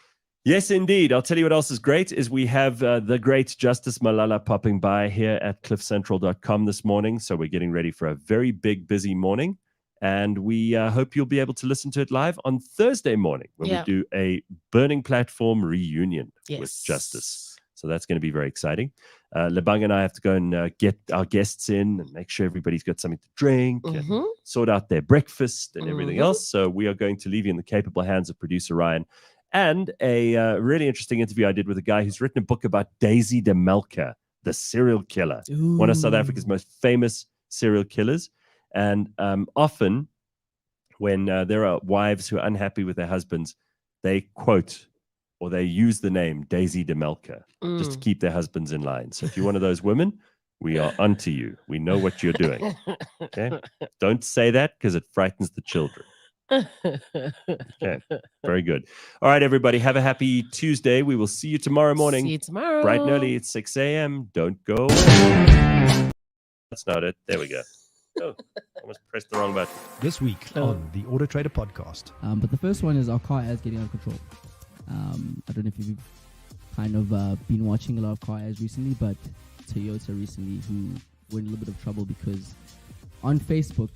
[SPEAKER 1] Yes, indeed. I'll tell you what else is great is we have the great Justice Malala popping by here at cliffcentral.com this morning. So we're getting ready for a very big, busy morning. And we hope you'll be able to listen to it live on Thursday morning when we do a Burning Platform reunion with Justice. So that's going to be very exciting. Lebang and I have to go and get our guests in and make sure everybody's got something to drink and sort out their breakfast and everything else. So we are going to leave you in the capable hands of producer Ryan. And a really interesting interview I did with a guy who's written a book about Daisy de Melker, the serial killer, one of South Africa's most famous serial killers. And often when there are wives who are unhappy with their husbands, they quote or they use the name Daisy de Melker just to keep their husbands in line. So if you're one of those women, we are onto you. We know what you're doing. Okay? Don't say that because it frightens the children. Okay. Very good. All right, everybody. Have a happy Tuesday. We will see you tomorrow morning.
[SPEAKER 2] See you tomorrow.
[SPEAKER 1] Bright and early at 6 a.m. Don't go away. That's not it. There we go. Oh, almost pressed the wrong button.
[SPEAKER 6] This week on the Auto Trader podcast.
[SPEAKER 7] But the first one is our car ads getting out of control. I don't know if you've kind of been watching a lot of car ads recently, but Toyota recently, who were in a little bit of trouble because on Facebook,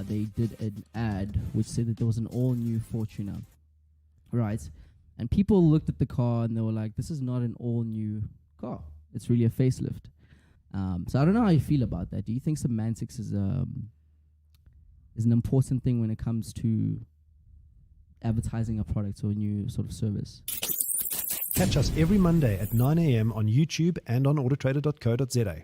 [SPEAKER 7] they did an ad which said that there was an all-new Fortuner, right? And people looked at the car and they were like, this is not an all-new car. It's really a facelift. So I don't know how you feel about that. Do you think semantics is an important thing when it comes to advertising a product or a new sort of service?
[SPEAKER 6] Catch us every Monday at 9 a.m. on YouTube and on autotrader.co.za.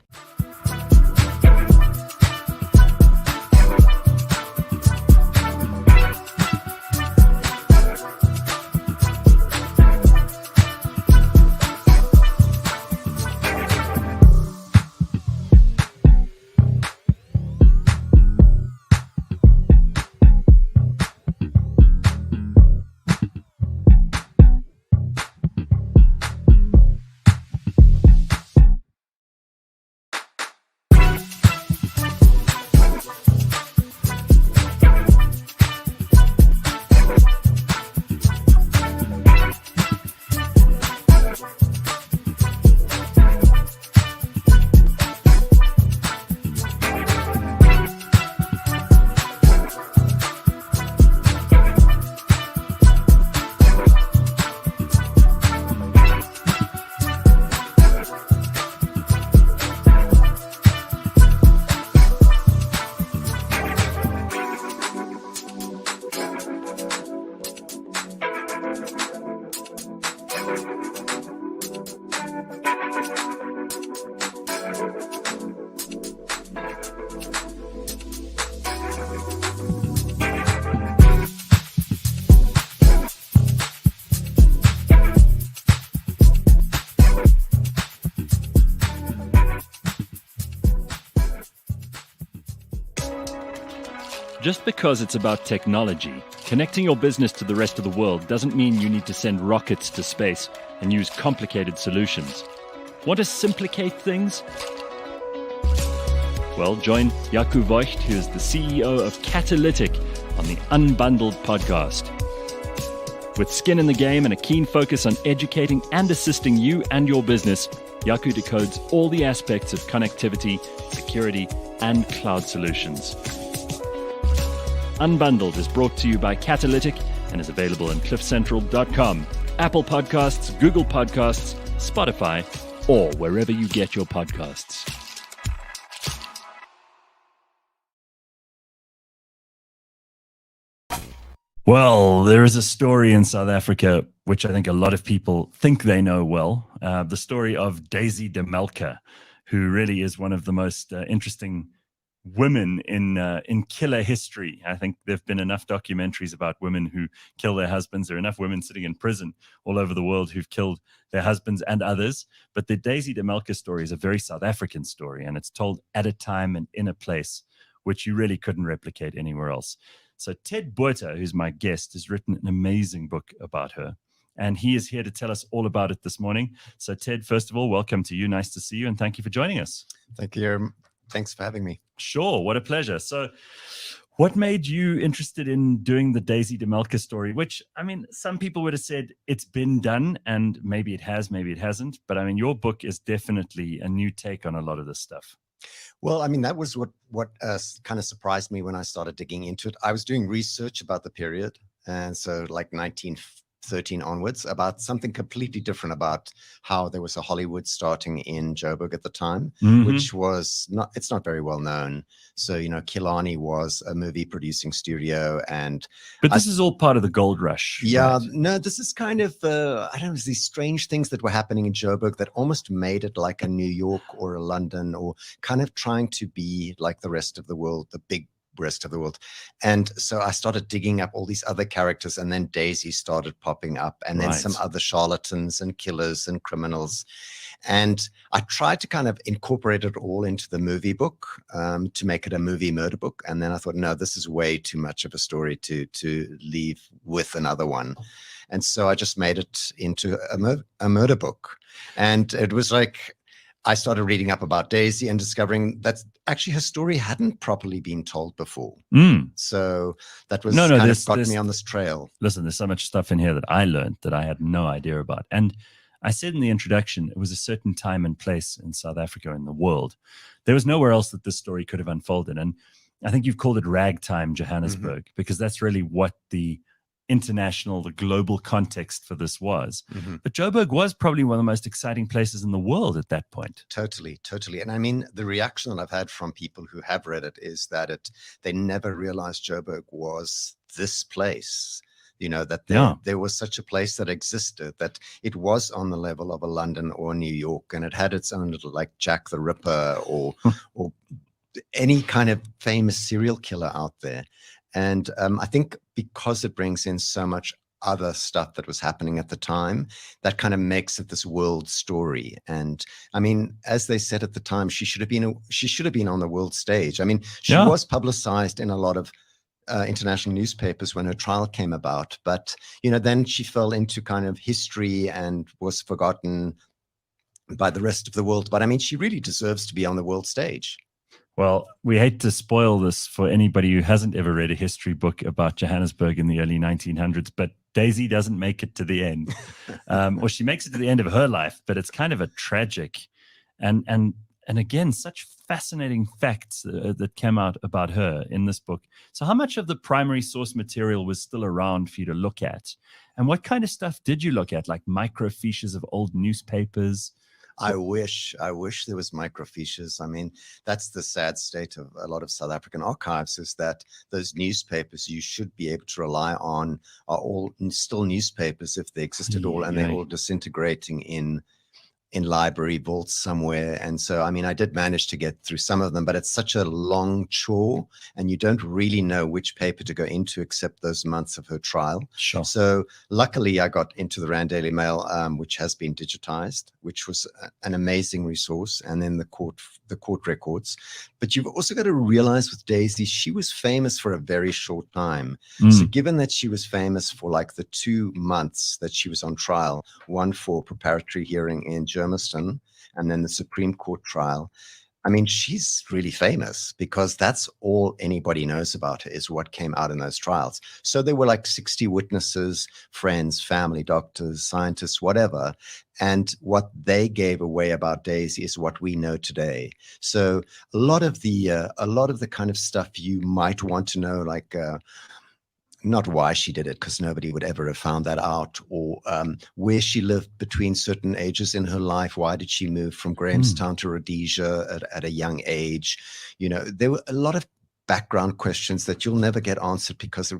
[SPEAKER 3] Just because it's about technology, connecting your business to the rest of the world doesn't mean you need to send rockets to space and use complicated solutions. Want to simplicate things? Well, join Jaco Voigt, who is the CEO of Catalytic, on the Unbundled podcast. With skin in the game and a keen focus on educating and assisting you and your business, Jaco decodes all the aspects of connectivity, security, and cloud solutions. Unbundled is brought to you by Catalytic and is available on cliffcentral.com, Apple Podcasts, Google Podcasts, Spotify, or wherever you get your podcasts.
[SPEAKER 1] Well, there is a story in South Africa, which I think a lot of people think they know well. The story of Daisy de Melker, who really is one of the most interesting women in killer history. I think there have been enough documentaries about women who kill their husbands. There are enough women sitting in prison all over the world who've killed their husbands and others. But the Daisy de Melker story is a very South African story, and it's told at a time and in a place which you really couldn't replicate anywhere else. So Ted Botha, who's my guest, has written an amazing book about her, and he is here to tell us all about it this morning. So Ted, first of all, welcome to you. Nice to see you, and thank you for joining us.
[SPEAKER 5] Thank you. Thanks for having me.
[SPEAKER 1] Sure, what a pleasure. So what made you interested in doing the Daisy de Melker story, which, I mean, some people would have said it's been done, and maybe it has, maybe it hasn't. But I mean, your book is definitely a new take on a lot of this stuff.
[SPEAKER 8] Well, I mean, that was what kind of surprised me when I started digging into it. I was doing research about the period, and so like 1913 onwards, about something completely different, about how there was a Hollywood starting in Joburg at the time, which was it's not very well known. So, you know, Killarney was a movie producing studio,
[SPEAKER 1] but this is all part of the gold rush.
[SPEAKER 8] Yeah,
[SPEAKER 1] right?
[SPEAKER 8] No, this is kind of, I don't know, these strange things that were happening in Joburg that almost made it like a New York or a London, or kind of trying to be like the rest of the world, the big rest of the world. And so I started digging up all these other characters, and then Daisy started popping up, and then some other charlatans and killers and criminals. And I tried to kind of incorporate it all into the movie book to make it a movie murder book. And then I thought, no, this is way too much of a story to leave with another one. And so I just made it into a murder book. And it was like, I started reading up about Daisy and discovering that actually her story hadn't properly been told before. So that was kind of got me on this trail.
[SPEAKER 1] Listen, there's so much stuff in here that I learned that I had no idea about. And I said in the introduction, it was a certain time and place in South Africa and the world. There was nowhere else that this story could have unfolded. And I think you've called it ragtime Johannesburg, because that's really what the global context for this was. But Joburg was probably one of the most exciting places in the world at that point.
[SPEAKER 8] Totally. And I mean, the reaction that I've had from people who have read it is that they never realized Joburg was this place. You know, that there was such a place that existed, that it was on the level of a London or New York, and it had its own little, like, Jack the Ripper or any kind of famous serial killer out there. And I think because it brings in so much other stuff that was happening at the time, that kind of makes it this world story. And I mean, as they said at the time, she should have been on the world stage. I mean, she was publicized in a lot of international newspapers when her trial came about, but then she fell into kind of history and was forgotten by the rest of the world. But I mean, she really deserves to be on the world stage.
[SPEAKER 1] Well, we hate to spoil this for anybody who hasn't ever read a history book about Johannesburg in the early 1900s, but Daisy doesn't make it to the end. Or she makes it to the end of her life, but it's kind of a tragic and again, such fascinating facts that came out about her in this book. So how much of the primary source material was still around for you to look at? And what kind of stuff did you look at, like microfiches of old newspapers?
[SPEAKER 8] I wish there was microfiches. I mean, that's the sad state of a lot of South African archives, is that those newspapers you should be able to rely on are all still newspapers if they exist at all, and they're all disintegrating in library vaults somewhere. And so, I mean, I did manage to get through some of them, but it's such a long chore, and you don't really know which paper to go into except those months of her trial.
[SPEAKER 1] Sure.
[SPEAKER 8] So luckily I got into the Rand Daily Mail, which has been digitized, which was an amazing resource, and then the court records. But you've also got to realize with Daisy, she was famous for a very short time. So given that she was famous for like the 2 months that she was on trial, one for preparatory hearing in Germiston and then the Supreme Court trial, I mean, she's really famous because that's all anybody knows about her, is what came out in those trials. So there were like 60 witnesses, friends, family, doctors, scientists, whatever. And what they gave away about Daisy is what we know today. So a lot of the kind of stuff you might want to know, like not why she did it, because nobody would ever have found that out, or where she lived between certain ages in her life. Why did she move from Grahamstown to Rhodesia at a young age? There were a lot of background questions that you'll never get answered because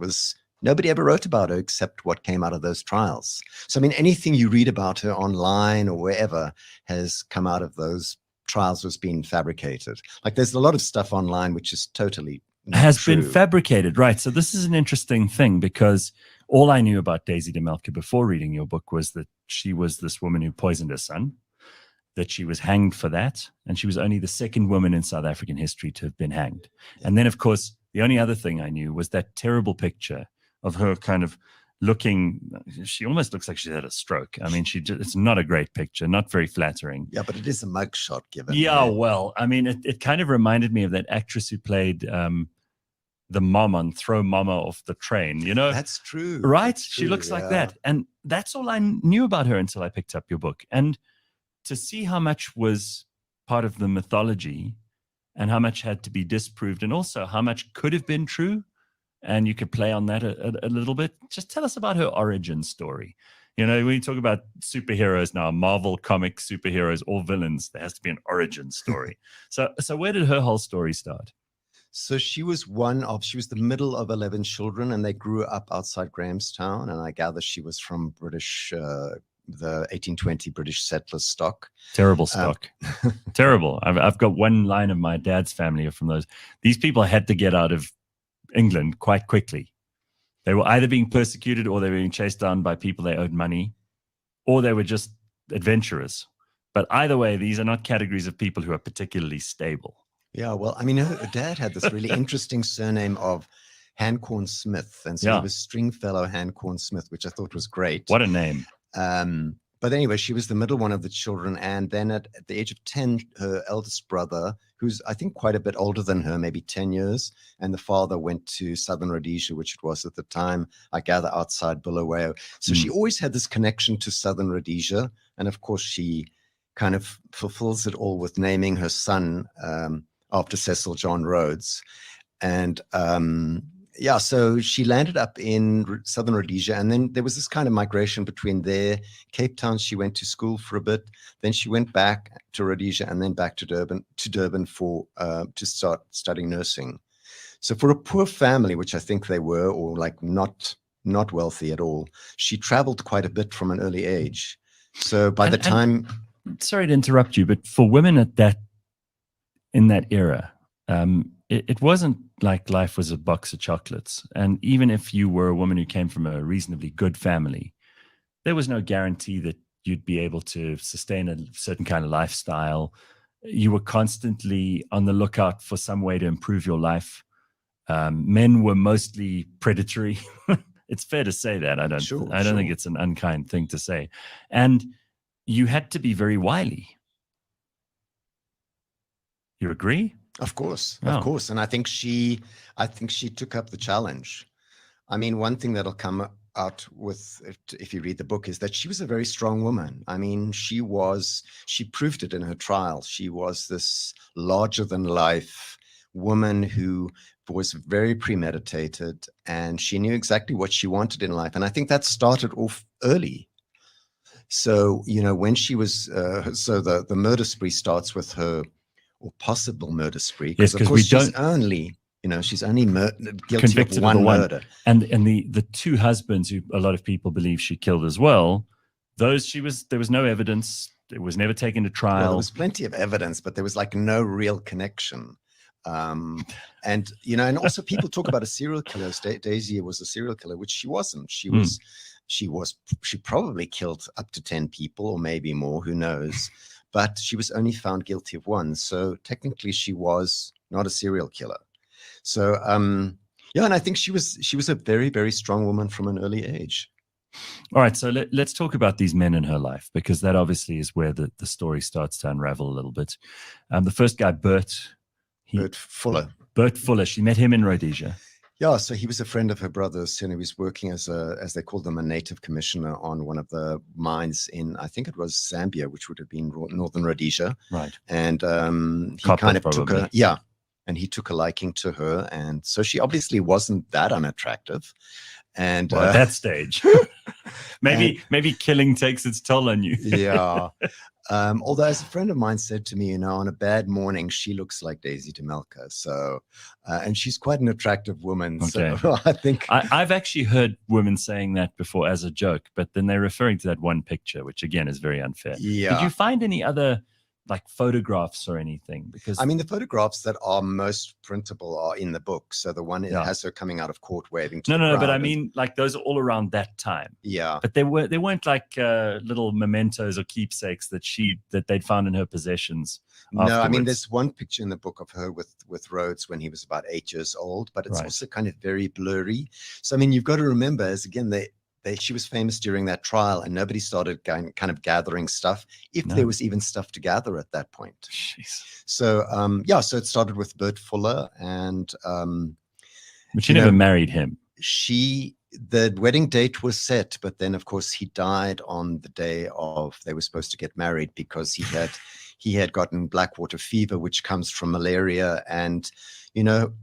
[SPEAKER 8] nobody ever wrote about her except what came out of those trials. So, I mean, anything you read about her online or wherever has come out of those trials was being fabricated. Like, there's a lot of stuff online which is totally
[SPEAKER 1] been fabricated, right? So this is an interesting thing, because all I knew about Daisy de Melker before reading your book was that she was this woman who poisoned her son, that she was hanged for that, and she was only the second woman in South African history to have been hanged. And then, of course, the only other thing I knew was that terrible picture of her kind of she almost looks like she had a stroke. I mean, it's not a great picture, not very flattering.
[SPEAKER 8] Yeah, but it is a mugshot given.
[SPEAKER 1] Yeah, well, I mean, it kind of reminded me of that actress who played the mom on Throw Mama Off the Train,
[SPEAKER 8] That's true.
[SPEAKER 1] Right?
[SPEAKER 8] That's
[SPEAKER 1] She
[SPEAKER 8] true,
[SPEAKER 1] looks like that. And that's all I knew about her until I picked up your book. And to see how much was part of the mythology and how much had to be disproved, and also how much could have been true, and you could play on that a little bit. Just tell us about her origin story. When you talk about superheroes now, Marvel comic superheroes or villains, there has to be an origin story. So where did her whole story start?
[SPEAKER 8] So she was the middle of 11 children, and they grew up outside Grahamstown. And I gather she was from the 1820 British settler stock.
[SPEAKER 1] Terrible stock. Terrible. I've got one line of my dad's family from those. These people had to get out of England quite quickly. They were either being persecuted or they were being chased down by people they owed money, or they were just adventurers. But either way, these are not categories of people who are particularly stable.
[SPEAKER 8] Yeah, well, I mean, her dad had this really interesting surname of Hancorn Smith. And so he was Stringfellow Hancorn Smith, which I thought was great.
[SPEAKER 1] What a name.
[SPEAKER 8] But anyway, she was the middle one of the children. And then at the age of 10, her eldest brother, who's I think quite a bit older than her, maybe 10 years, and the father went to Southern Rhodesia, which it was at the time, I gather, outside Bulawayo. So she always had this connection to Southern Rhodesia. And of course, she kind of fulfills it all with naming her son after Cecil John Rhodes. And yeah, so she landed up in Southern Rhodesia, and then there was this kind of migration between there. Cape Town, she went to school for a bit, then she went back to Rhodesia and then back to Durban for to start studying nursing. So for a poor family, which I think they were, or like not wealthy at all, she traveled quite a bit from an early age. So by the time,
[SPEAKER 1] sorry to interrupt you, but for women in that era, it wasn't like life was a box of chocolates. And even if you were a woman who came from a reasonably good family, there was no guarantee that you'd be able to sustain a certain kind of lifestyle. You were constantly on the lookout for some way to improve your life. Men were mostly predatory. It's fair to say that. I don't think it's an unkind thing to say. And you had to be very wily. You agree?
[SPEAKER 8] Of course. And I think she took up the challenge. I mean, one thing that'll come out with, if you read the book, is that she was a very strong woman. I mean, she proved it in her trial. She was this larger than life woman who was very premeditated, and she knew exactly what she wanted in life. And I think that started off early. So, when she was, so the murder spree starts with her, or possible murder spree, because of course she's only guilty of one murder.
[SPEAKER 1] And the two husbands who a lot of people believe she killed as well, there was no evidence. It was never taken to trial.
[SPEAKER 8] Well, there was plenty of evidence, but there was like no real connection. And also people talk about a serial killer. Daisy was a serial killer, which she wasn't. She probably killed up to 10 people or maybe more, who knows. But she was only found guilty of one. So technically she was not a serial killer. So, and I think she was a very, very strong woman from an early age.
[SPEAKER 1] All right. So let's talk about these men in her life, because that obviously is where the story starts to unravel a little bit. The first guy, Bert Fuller. She met him in Rhodesia.
[SPEAKER 8] Yeah, so he was a friend of her brother's, and he was working as they called them, a native commissioner on one of the mines in, I think it was Zambia, which would have been Northern Rhodesia.
[SPEAKER 1] Right.
[SPEAKER 8] And he kind of took her, and he took a liking to her. And so she obviously wasn't that unattractive. And
[SPEAKER 1] at that stage, maybe killing takes its toll on you.
[SPEAKER 8] Yeah. Although, as a friend of mine said to me, on a bad morning, she looks like Daisy de Melker. So, and she's quite an attractive woman.
[SPEAKER 1] Okay.
[SPEAKER 8] So I think
[SPEAKER 1] I've actually heard women saying that before as a joke, but then they're referring to that one picture, which again is very unfair.
[SPEAKER 8] Yeah.
[SPEAKER 1] Did you find any other like photographs or anything? Because
[SPEAKER 8] I mean, the photographs that are most printable are in the book. So the one that has her coming out of court waving to the crowd.
[SPEAKER 1] But I mean, like those are all around that time.
[SPEAKER 8] Yeah.
[SPEAKER 1] But they weren't like little mementos or keepsakes that they'd found in her possessions.
[SPEAKER 8] No, I mean,
[SPEAKER 1] afterwards.
[SPEAKER 8] there's one picture in the book of her with Rhodes when he was about 8 years old, but it's also kind of very blurry. So I mean, you've got to remember, as again, she was famous during that trial, and nobody started kind of gathering stuff, if there was even stuff to gather at that point.
[SPEAKER 1] Jeez.
[SPEAKER 8] So, so it started with Bert Fuller, and
[SPEAKER 1] but she never married him.
[SPEAKER 8] The wedding date was set, but then of course he died on the day they were supposed to get married, because he had gotten blackwater fever, which comes from malaria, and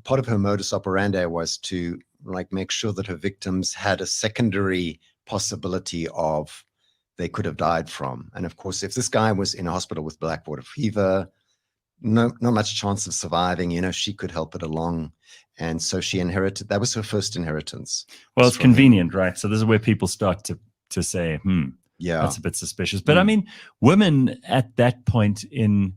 [SPEAKER 8] part of her modus operandi was to make sure that her victims had a secondary possibility of they could have died from. And of course, if this guy was in a hospital with blackwater fever, not much chance of surviving, she could help it along. And so she inherited, that was her first inheritance.
[SPEAKER 1] Well, it's convenient, right? So this is where people start to say, that's a bit suspicious. But I mean, women at that point in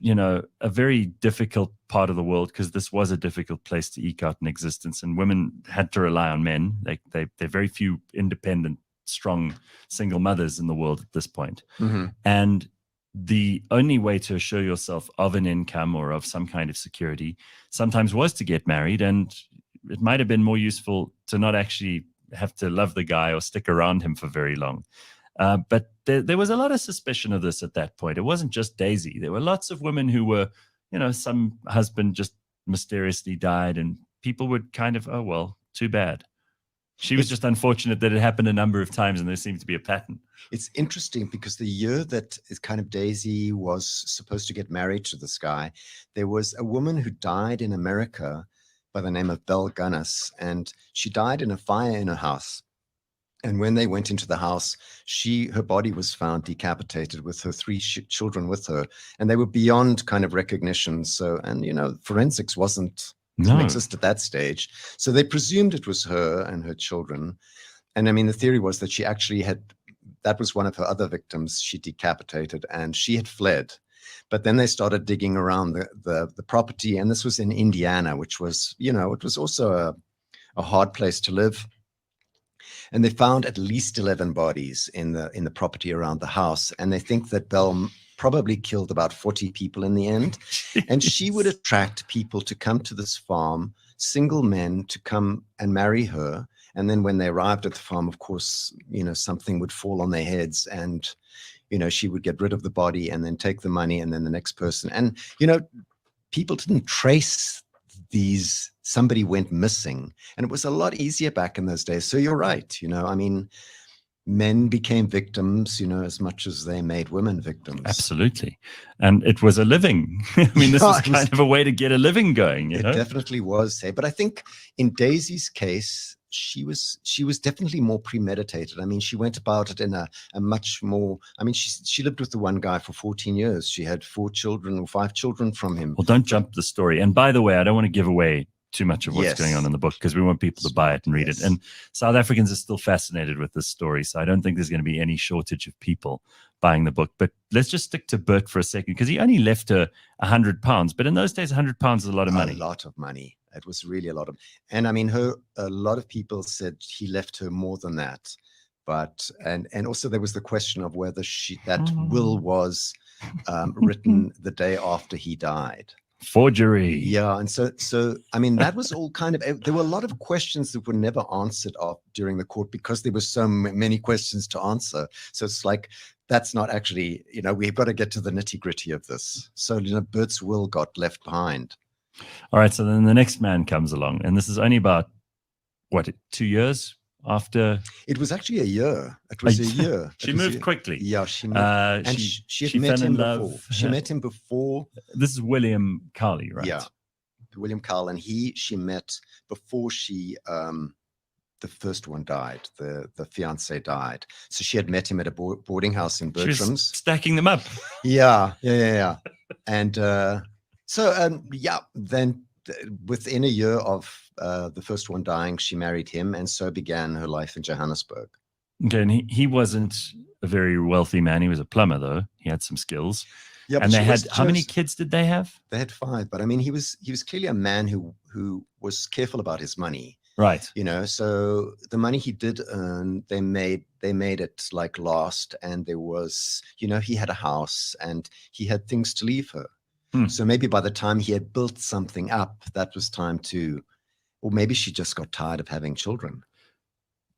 [SPEAKER 1] a very difficult part of the world, because this was a difficult place to eke out an existence, and women had to rely on men. There are very few independent, strong, single mothers in the world at this point.
[SPEAKER 8] Mm-hmm.
[SPEAKER 1] And the only way to assure yourself of an income or of some kind of security sometimes was to get married, and it might have been more useful to not actually have to love the guy or stick around him for very long. But there was a lot of suspicion of this at that point. It wasn't just Daisy. There were lots of women who were, some husband just mysteriously died, and people would kind of, oh, well, too bad. She was just unfortunate that it happened a number of times, and there seemed to be a pattern.
[SPEAKER 8] It's interesting because the year that is kind of Daisy was supposed to get married to this guy, there was a woman who died in America by the name of Belle Gunness, and she died in a fire in her house. And when they went into the house, her body was found decapitated with her 3 children with her, and they were beyond kind of recognition. So, and forensics didn't exist at that stage. So they presumed it was her and her children. And I mean, the theory was that she actually that was one of her other victims she decapitated, and she had fled. But then they started digging around the property, and this was in Indiana, which was, it was also a hard place to live. And they found at least 11 bodies in the property around the house. And they think that Belle probably killed about 40 people in the end. And she would attract people to come to this farm, single men to come and marry her. And then when they arrived at the farm, of course, something would fall on their heads, and, she would get rid of the body and then take the money, and then the next person. And, people didn't trace these. Somebody went missing, and it was a lot easier back in those days. So you're right. I mean, men became victims, as much as they made women victims.
[SPEAKER 1] Absolutely. And it was a living. I mean, this was kind of a way to get a living going.
[SPEAKER 8] It definitely was. But I think in Daisy's case, she was definitely more premeditated. I mean, she went about it in a much more, I mean, she lived with the one guy for 14 years. She had 4 children or 5 children from him.
[SPEAKER 1] Well, don't jump the story. And by the way, I don't want to give away too much of what's going on in the book, because we want people to buy it and read it. And South Africans are still fascinated with this story. So I don't think there's going to be any shortage of people buying the book. But let's just stick to Bert for a second, because he only left her £100. But in those days, £100 is a lot of money.
[SPEAKER 8] A lot of money. It was really a lot of, and I mean, a lot of people said he left her more than that. But, and also there was the question of whether that will was written the day after he died.
[SPEAKER 1] Forgery.
[SPEAKER 8] Yeah. And so I mean, that was all kind of, there were a lot of questions that were never answered during the court, because there were so many questions to answer. So it's like, that's not actually, we've got to get to the nitty gritty of this. So, Bert's will got left behind.
[SPEAKER 1] All right. So then the next man comes along, and this is only about, 2 years after?
[SPEAKER 8] It was actually a year. It was a year.
[SPEAKER 1] She moved quickly.
[SPEAKER 8] Yeah, she moved. And she had met him before. She met him before.
[SPEAKER 1] This is William Carley, right?
[SPEAKER 8] Yeah, William Carl, and she met before the first one died. The fiance died, so she had met him at a boarding house in Bertram's.
[SPEAKER 1] She was stacking them up.
[SPEAKER 8] Yeah. And then within a year of the first one dying, she married him, and so began her life in Johannesburg.
[SPEAKER 1] Okay, and he wasn't a very wealthy man. He was a plumber, though. He had some skills.
[SPEAKER 8] Yeah,
[SPEAKER 1] and they had, how many kids did they have?
[SPEAKER 8] They had 5, but I mean, he was clearly a man who was careful about his money.
[SPEAKER 1] Right.
[SPEAKER 8] So the money he did earn, they made it like last, and there was, he had a house and he had things to leave her. So maybe by the time he had built something up, that was time or maybe she just got tired of having children.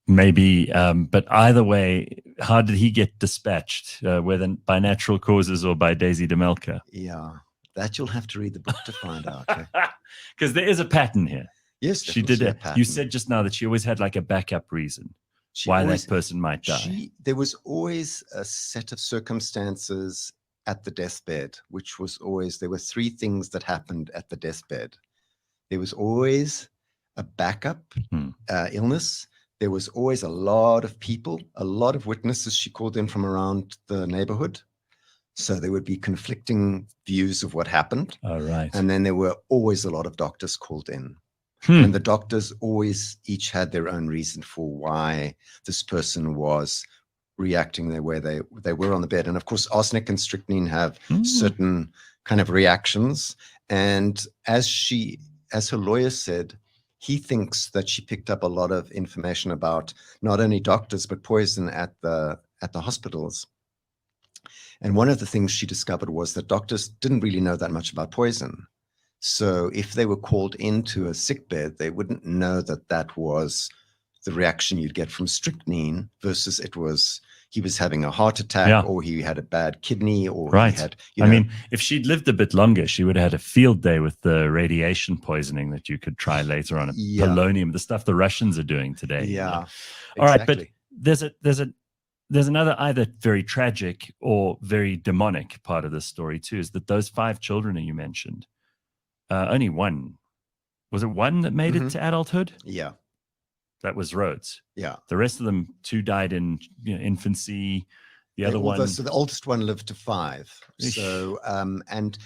[SPEAKER 1] Maybe, but either way, how did he get dispatched? Whether by natural causes or by Daisy de Melker?
[SPEAKER 8] Yeah, that you'll have to read the book to find out.
[SPEAKER 1] Because there is a pattern here.
[SPEAKER 8] Yes,
[SPEAKER 1] she did it. You said just now that she always had like a backup reason why that person might die.
[SPEAKER 8] There was always a set of circumstances at the deathbed, which was always, there were 3 things that happened at the deathbed. There was always a backup illness. There was always a lot of people, a lot of witnesses she called in from around the neighborhood. So there would be conflicting views of what happened.
[SPEAKER 1] All right.
[SPEAKER 8] And then there were always a lot of doctors called in. And the doctors always each had their own reason for why this person was reacting the way they were on the bed. And of course, arsenic and strychnine have certain kind of reactions. And as her lawyer said, he thinks that she picked up a lot of information about not only doctors, but poison at the hospitals. And one of the things she discovered was that doctors didn't really know that much about poison. So if they were called into a sickbed, they wouldn't know that that was the reaction you'd get from strychnine versus he was having a heart attack or he had a bad kidney or he had,
[SPEAKER 1] I mean, if she'd lived a bit longer, she would have had a field day with the radiation poisoning that you could try later on. Polonium, the stuff the Russians are doing today.
[SPEAKER 8] Yeah.
[SPEAKER 1] All right. But there's another either very tragic or very demonic part of this story too, is that those 5 children that you mentioned, only one, was it one that made it to adulthood?
[SPEAKER 8] Yeah.
[SPEAKER 1] That was Rhodes.
[SPEAKER 8] Yeah.
[SPEAKER 1] The rest of them, 2 died in infancy. The other one.
[SPEAKER 8] So the oldest one lived to 5. So, and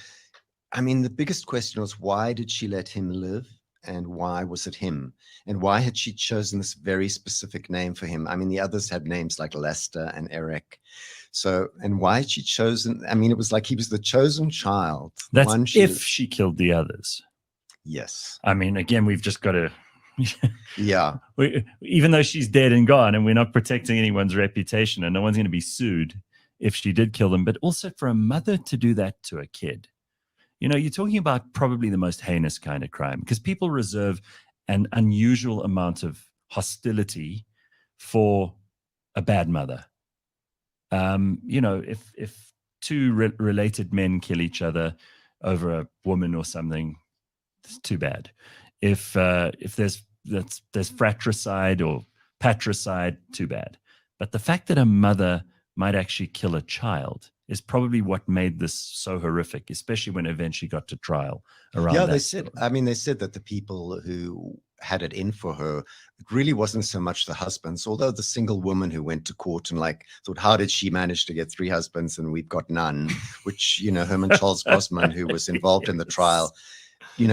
[SPEAKER 8] I mean, the biggest question was, why did she let him live? And why was it him? And why had she chosen this very specific name for him? I mean, the others had names like Lester and Eric. So, and why had she chosen? I mean, it was like he was the chosen child.
[SPEAKER 1] That's if she killed the others.
[SPEAKER 8] Yes.
[SPEAKER 1] I mean, again, we've just got to.
[SPEAKER 8] Yeah.
[SPEAKER 1] Even though she's dead and gone, and we're not protecting anyone's reputation, and no one's going to be sued if she did kill them, but also for a mother to do that to a kid. You know, you're talking about probably the most heinous kind of crime, because people reserve an unusual amount of hostility for a bad mother. You know, if 2 related men kill each other over a woman or something, it's too bad. If there's fratricide or patricide, too bad. But the fact that a mother might actually kill a child is probably what made this so horrific, especially when it eventually got to trial around that.
[SPEAKER 8] They said that the people who had it in for her, it really wasn't so much the husbands, although the single woman who went to court and thought, how did she manage to get 3 husbands and we've got none? Which, Herman Charles Bosman, who was involved in the trial,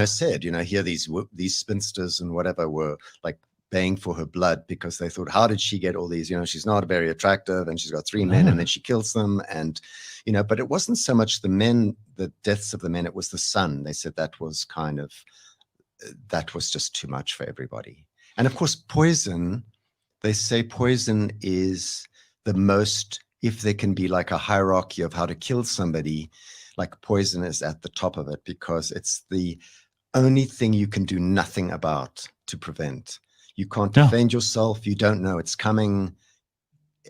[SPEAKER 8] said, here these spinsters and whatever were like baying for her blood because they thought, how did she get all these? She's not very attractive and she's got 3 men and then she kills them. And, but it wasn't so much the men, the deaths of the men, it was the son. They said that was just too much for everybody. And of course, poison, they say poison is the most, if there can be like a hierarchy of how to kill somebody, like poison is at the top of it because it's the only thing you can do nothing about to prevent. You can't defend yourself. You don't know it's coming.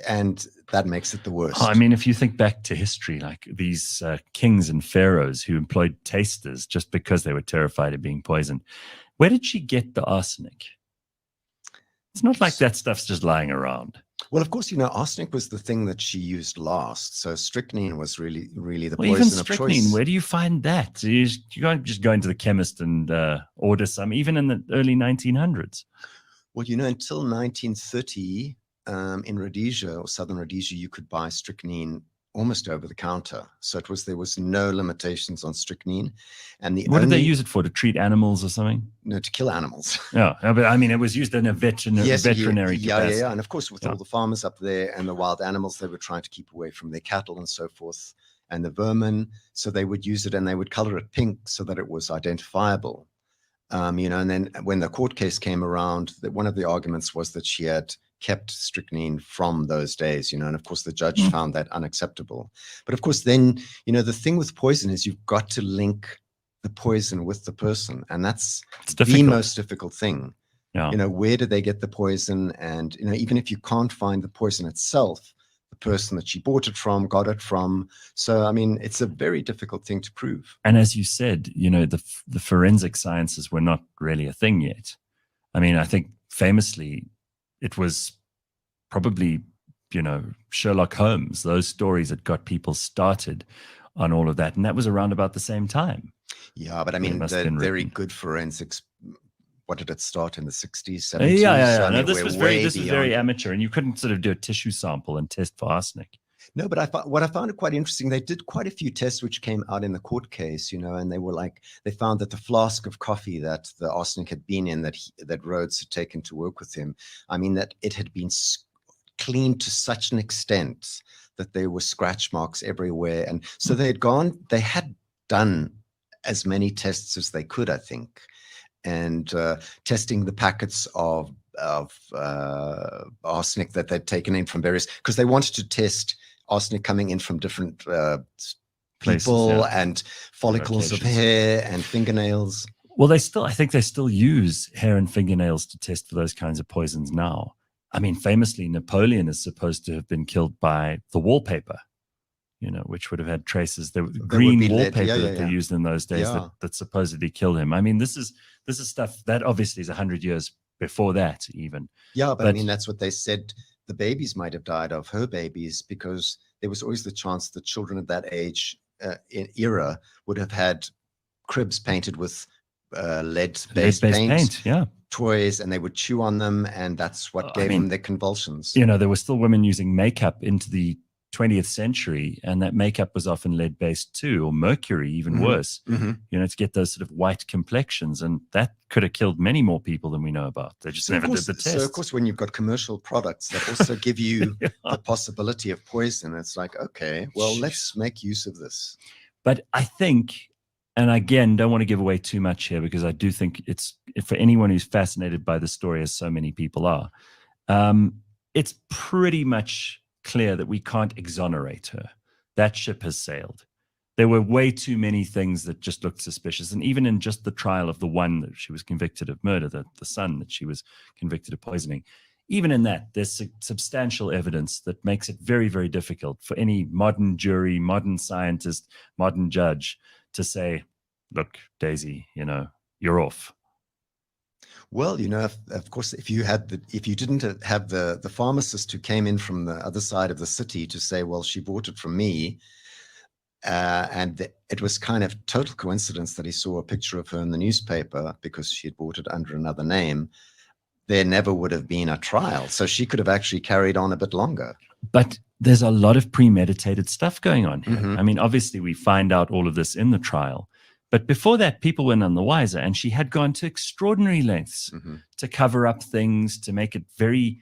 [SPEAKER 8] And that makes it the worst.
[SPEAKER 1] I mean, if you think back to history, like these kings and pharaohs who employed tasters just because they were terrified of being poisoned. Where did she get the arsenic? It's not like that stuff's just lying around.
[SPEAKER 8] Well, of course, arsenic was the thing that she used last. So strychnine was really, really the
[SPEAKER 1] poison
[SPEAKER 8] even
[SPEAKER 1] of
[SPEAKER 8] strychnine,
[SPEAKER 1] choice. Where do you find that? You can't just go into the chemist and order some, even in the early 1900s.
[SPEAKER 8] Well, until 1930, in Rhodesia or southern Rhodesia, you could buy strychnine almost over the counter. So there was no limitations on strychnine. And
[SPEAKER 1] what did they use it for? To treat animals or something?
[SPEAKER 8] No, to kill animals.
[SPEAKER 1] Yeah, but I mean, it was used in a veterinary capacity.
[SPEAKER 8] Yeah. And of course, with all the farmers up there and the wild animals, they were trying to keep away from their cattle and so forth, and the vermin. So they would use it and they would color it pink so that it was identifiable. And then when the court case came around, one of the arguments was that she had kept strychnine from those days, and of course the judge found that unacceptable. But of course then, the thing with poison is you've got to link the poison with the person, and that's the most difficult thing. Yeah. Where did they get the poison? And, even if you can't find the poison itself, the person that she bought it from, got it from. So, I mean, it's a very difficult thing to prove.
[SPEAKER 1] And as you said, the forensic sciences were not really a thing yet. I mean, I think famously, it was probably, Sherlock Holmes, those stories that got people started on all of that. And that was around about the same time.
[SPEAKER 8] Yeah, but I mean, the very good forensics, what did it start in the 60s, 70s?
[SPEAKER 1] Yeah.
[SPEAKER 8] I mean,
[SPEAKER 1] no, this was very amateur, and you couldn't sort of do a tissue sample and test for arsenic.
[SPEAKER 8] No, but what I found quite interesting, they did quite a few tests which came out in the court case, and they were they found that the flask of coffee that the arsenic had been in, that Rhodes had taken to work with him, I mean, that it had been cleaned to such an extent that there were scratch marks everywhere. And so they had done as many tests as they could, I think, and testing the packets of arsenic that they'd taken in from various, because they wanted to test arsenic coming in from different people and follicles of hair and fingernails.
[SPEAKER 1] Well, I think they still use hair and fingernails to test for those kinds of poisons now. I mean, famously, Napoleon is supposed to have been killed by the wallpaper, which would have had traces. The green wallpaper that they used in those days that supposedly killed him. I mean, this is stuff that obviously is 100 years before that even.
[SPEAKER 8] Yeah, but I mean, that's what they said the babies might have died of, her babies, because there was always the chance that children of that age era would have had cribs painted with lead-based paint, toys, and they would chew on them, and that's what gave them their convulsions.
[SPEAKER 1] There were still women using makeup into the 20th century, and that makeup was often lead-based too, or mercury, even worse, to get those sort of white complexions, and that could have killed many more people than we know about. They just never did the test.
[SPEAKER 8] So, of course, when you've got commercial products that also give you the possibility of poison, it's like, okay, well, let's make use of this.
[SPEAKER 1] But I think, and again, don't want to give away too much here, because I do think it's, for anyone who's fascinated by the story, as so many people are, it's pretty much clear that we can't exonerate her. That ship has sailed. There were way too many things that just looked suspicious. And even in just the trial of the one that she was convicted of murder, the son that she was convicted of poisoning, even in that, there's substantial evidence that makes it very, very difficult for any modern jury, modern scientist, modern judge to say, look, Daisy, you're off.
[SPEAKER 8] Well, of course, if you didn't have the pharmacist who came in from the other side of the city to say, well, she bought it from me, and it was kind of total coincidence that he saw a picture of her in the newspaper because she had bought it under another name, there never would have been a trial. So she could have actually carried on a bit longer.
[SPEAKER 1] But there's a lot of premeditated stuff going on here. I mean, obviously, we find out all of this in the trial. But before that, people were none the wiser, and she had gone to extraordinary lengths to cover up things, to make it very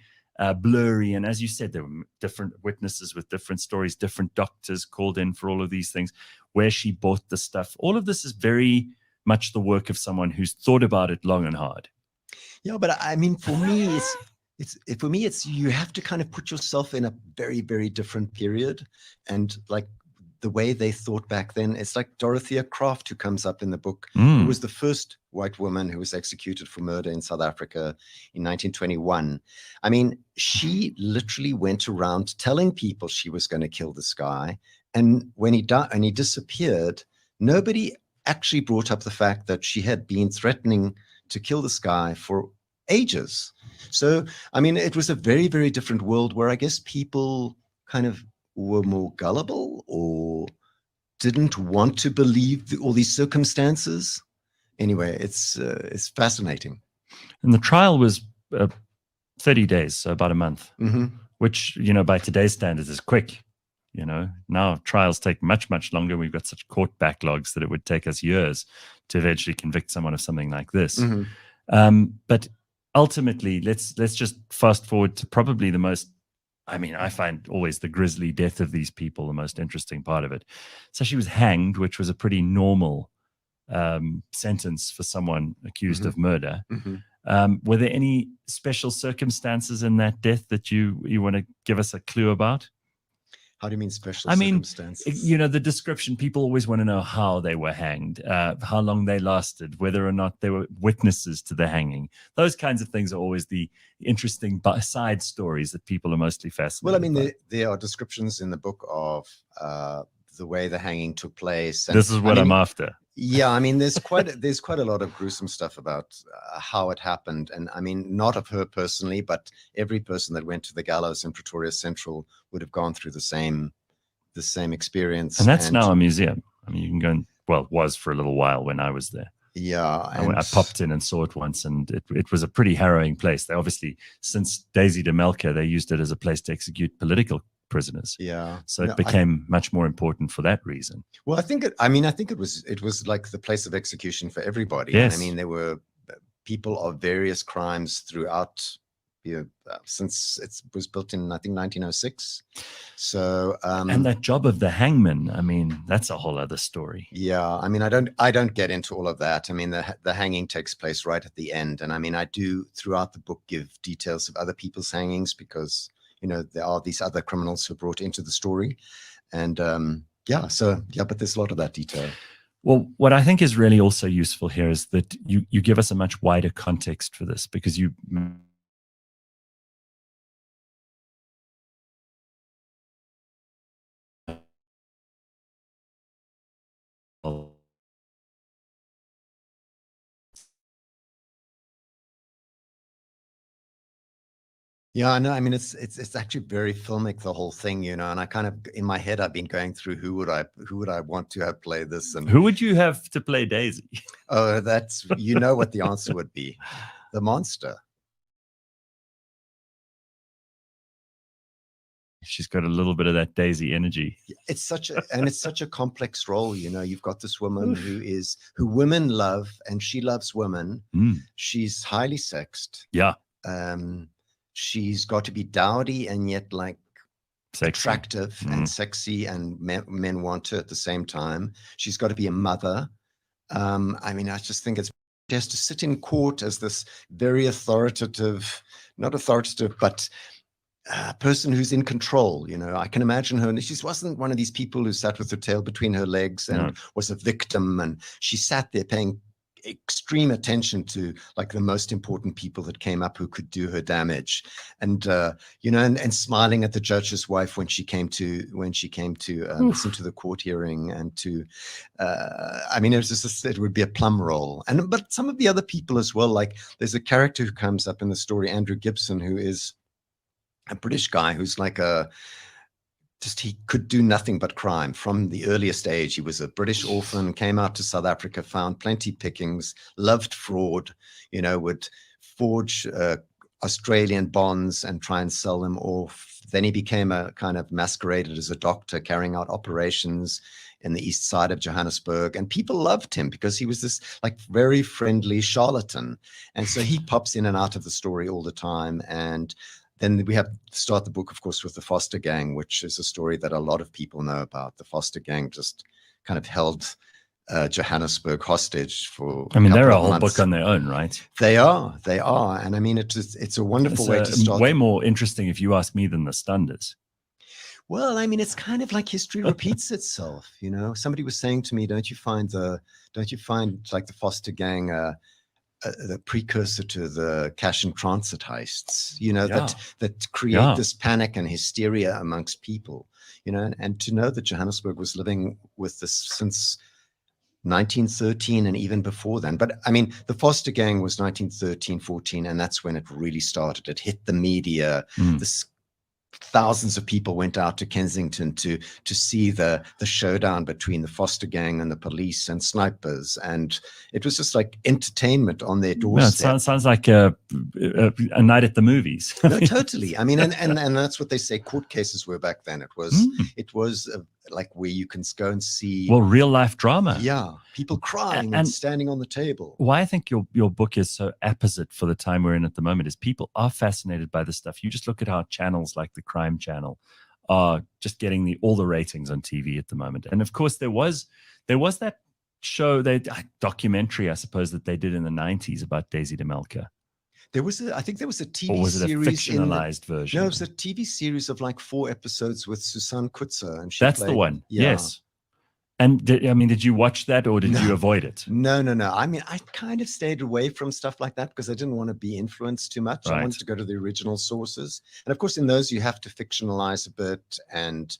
[SPEAKER 1] blurry. And as you said, there were different witnesses with different stories, different doctors called in for all of these things, where she bought the stuff. All of this is very much the work of someone who's thought about it long and hard.
[SPEAKER 8] Yeah, but I mean, for me, it's you have to kind of put yourself in a very, very different period, and like, the way they thought back then. It's like Dorothea Kraft, who comes up in the book, who was the first white woman who was executed for murder in South Africa in 1921. I mean, she literally went around telling people she was going to kill this guy. And when he died and he disappeared, nobody actually brought up the fact that she had been threatening to kill this guy for ages. So, I mean, it was a very, very different world where I guess people kind of were more gullible or didn't want to believe all these circumstances. Anyway, it's fascinating.
[SPEAKER 1] And the trial was 30 days, so about a month, which, by today's standards is quick. Now trials take much, much longer. We've got such court backlogs that it would take us years to eventually convict someone of something like this. But ultimately, let's just fast forward to probably the most, I find always the grisly death of these people the most interesting part of it. So she was hanged, which was a pretty normal sentence for someone accused of murder. Were there any special circumstances in that death that you want to give us a clue about?
[SPEAKER 8] How do you mean special circumstances?
[SPEAKER 1] The description, people always want to know how they were hanged, how long they lasted, whether or not they were witnesses to the hanging. Those kinds of things are always the interesting side stories that people are mostly fascinated by.
[SPEAKER 8] There are descriptions in the book of the way the hanging took place.
[SPEAKER 1] And, this is what I'm after.
[SPEAKER 8] Yeah, there's quite a lot of gruesome stuff about how it happened, and not of her personally, but every person that went to the gallows in Pretoria Central would have gone through the same experience.
[SPEAKER 1] And that's now a museum. You can go and, it was for a little while when I was there.
[SPEAKER 8] Yeah,
[SPEAKER 1] I popped in and saw it once, and it was a pretty harrowing place. They obviously, since Daisy de Melker, they used it as a place to execute political prisoners.
[SPEAKER 8] Yeah.
[SPEAKER 1] So it became much more important for that reason.
[SPEAKER 8] Well, I think it was like the place of execution for everybody.
[SPEAKER 1] Yes.
[SPEAKER 8] There were people of various crimes throughout since it was built in, I think, 1906. So
[SPEAKER 1] and that job of the hangman, I mean, that's a whole other story.
[SPEAKER 8] yeah, I mean, I don't get into all of that. I mean, the hanging takes place right at the end, and I mean, I do throughout the book give details of other people's hangings because there are these other criminals who are brought into the story, and yeah, so yeah, but there's a lot of that detail.
[SPEAKER 1] Well, what I think is really also useful here is that you give us a much wider context for this, because you
[SPEAKER 8] Yeah, no, I mean, it's actually very filmic, the whole thing, and I kind of, in my head, I've been going through who would I want to have play this, and
[SPEAKER 1] who would you have to play Daisy?
[SPEAKER 8] oh, that's what the answer would be, the monster.
[SPEAKER 1] She's got a little bit of that Daisy energy.
[SPEAKER 8] It's such a complex role, you've got this woman who women love, and she loves women. She's highly sexed.
[SPEAKER 1] Yeah.
[SPEAKER 8] She's got to be dowdy and yet like
[SPEAKER 1] Sexy.
[SPEAKER 8] Attractive and sexy, and men want her at the same time. She's got to be a mother. I mean, I just think she has to sit in court as this very authoritative, not authoritative, but person who's in control. I can imagine her, and she wasn't one of these people who sat with her tail between her legs and was a victim, and she sat there paying extreme attention to like the most important people that came up who could do her damage, and and smiling at the judge's wife when she came to listen to the court hearing, and to I mean, it would be a plum roll. But some of the other people as well, like there's a character who comes up in the story, Andrew Gibson, who is a British guy who's like he could do nothing but crime from the earliest age. He was a British orphan, came out to South Africa, found plenty pickings, loved fraud, would forge Australian bonds and try and sell them off. Then he became a kind of masqueraded as a doctor, carrying out operations in the east side of Johannesburg. And people loved him because he was this like very friendly charlatan. And so he pops in and out of the story all the time. And then we have to start the book, of course, with the Foster Gang, which is a story that a lot of people know about. The Foster Gang just kind of held Johannesburg hostage for.
[SPEAKER 1] I mean, they're a whole book on their own, right?
[SPEAKER 8] They are, and I mean, it's a wonderful way to start.
[SPEAKER 1] Way more interesting, if you ask me, than the Stunders.
[SPEAKER 8] Well, I mean, it's kind of like history repeats itself. Somebody was saying to me, don't you find like the Foster Gang the precursor to the cash and transit heists, that create this panic and hysteria amongst people, and to know that Johannesburg was living with this since 1913 and even before then. But I mean, the Foster Gang was 1913, 14, and that's when it really started. It hit the media. Thousands of people went out to Kensington to see the showdown between the Foster Gang and the police and snipers, and it was just like entertainment on their doorstep.
[SPEAKER 1] Yeah, it sounds like a night at the movies.
[SPEAKER 8] No, totally. I mean, and that's what they say court cases were back then. It was like where you can go and see
[SPEAKER 1] real life drama.
[SPEAKER 8] Yeah, people crying and standing on the table.
[SPEAKER 1] Why I think your book is so apposite for the time we're in at the moment is people are fascinated by this stuff. You just look at how channels like the Crime Channel are just getting all the ratings on TV at the moment. And of course, there was that show, documentary, I suppose, that they did in the 90s about Daisy de Melker.
[SPEAKER 8] I think there was a TV
[SPEAKER 1] or was it
[SPEAKER 8] series.
[SPEAKER 1] A fictionalized version?
[SPEAKER 8] No, it was a TV series of like 4 episodes with Susan Kutzer. And
[SPEAKER 1] that's the one. Yeah. Yes. And did you watch that, or did you avoid it?
[SPEAKER 8] No. I mean, I kind of stayed away from stuff like that because I didn't want to be influenced too much. Right. I wanted to go to the original sources. And of course, in those, you have to fictionalize a bit. And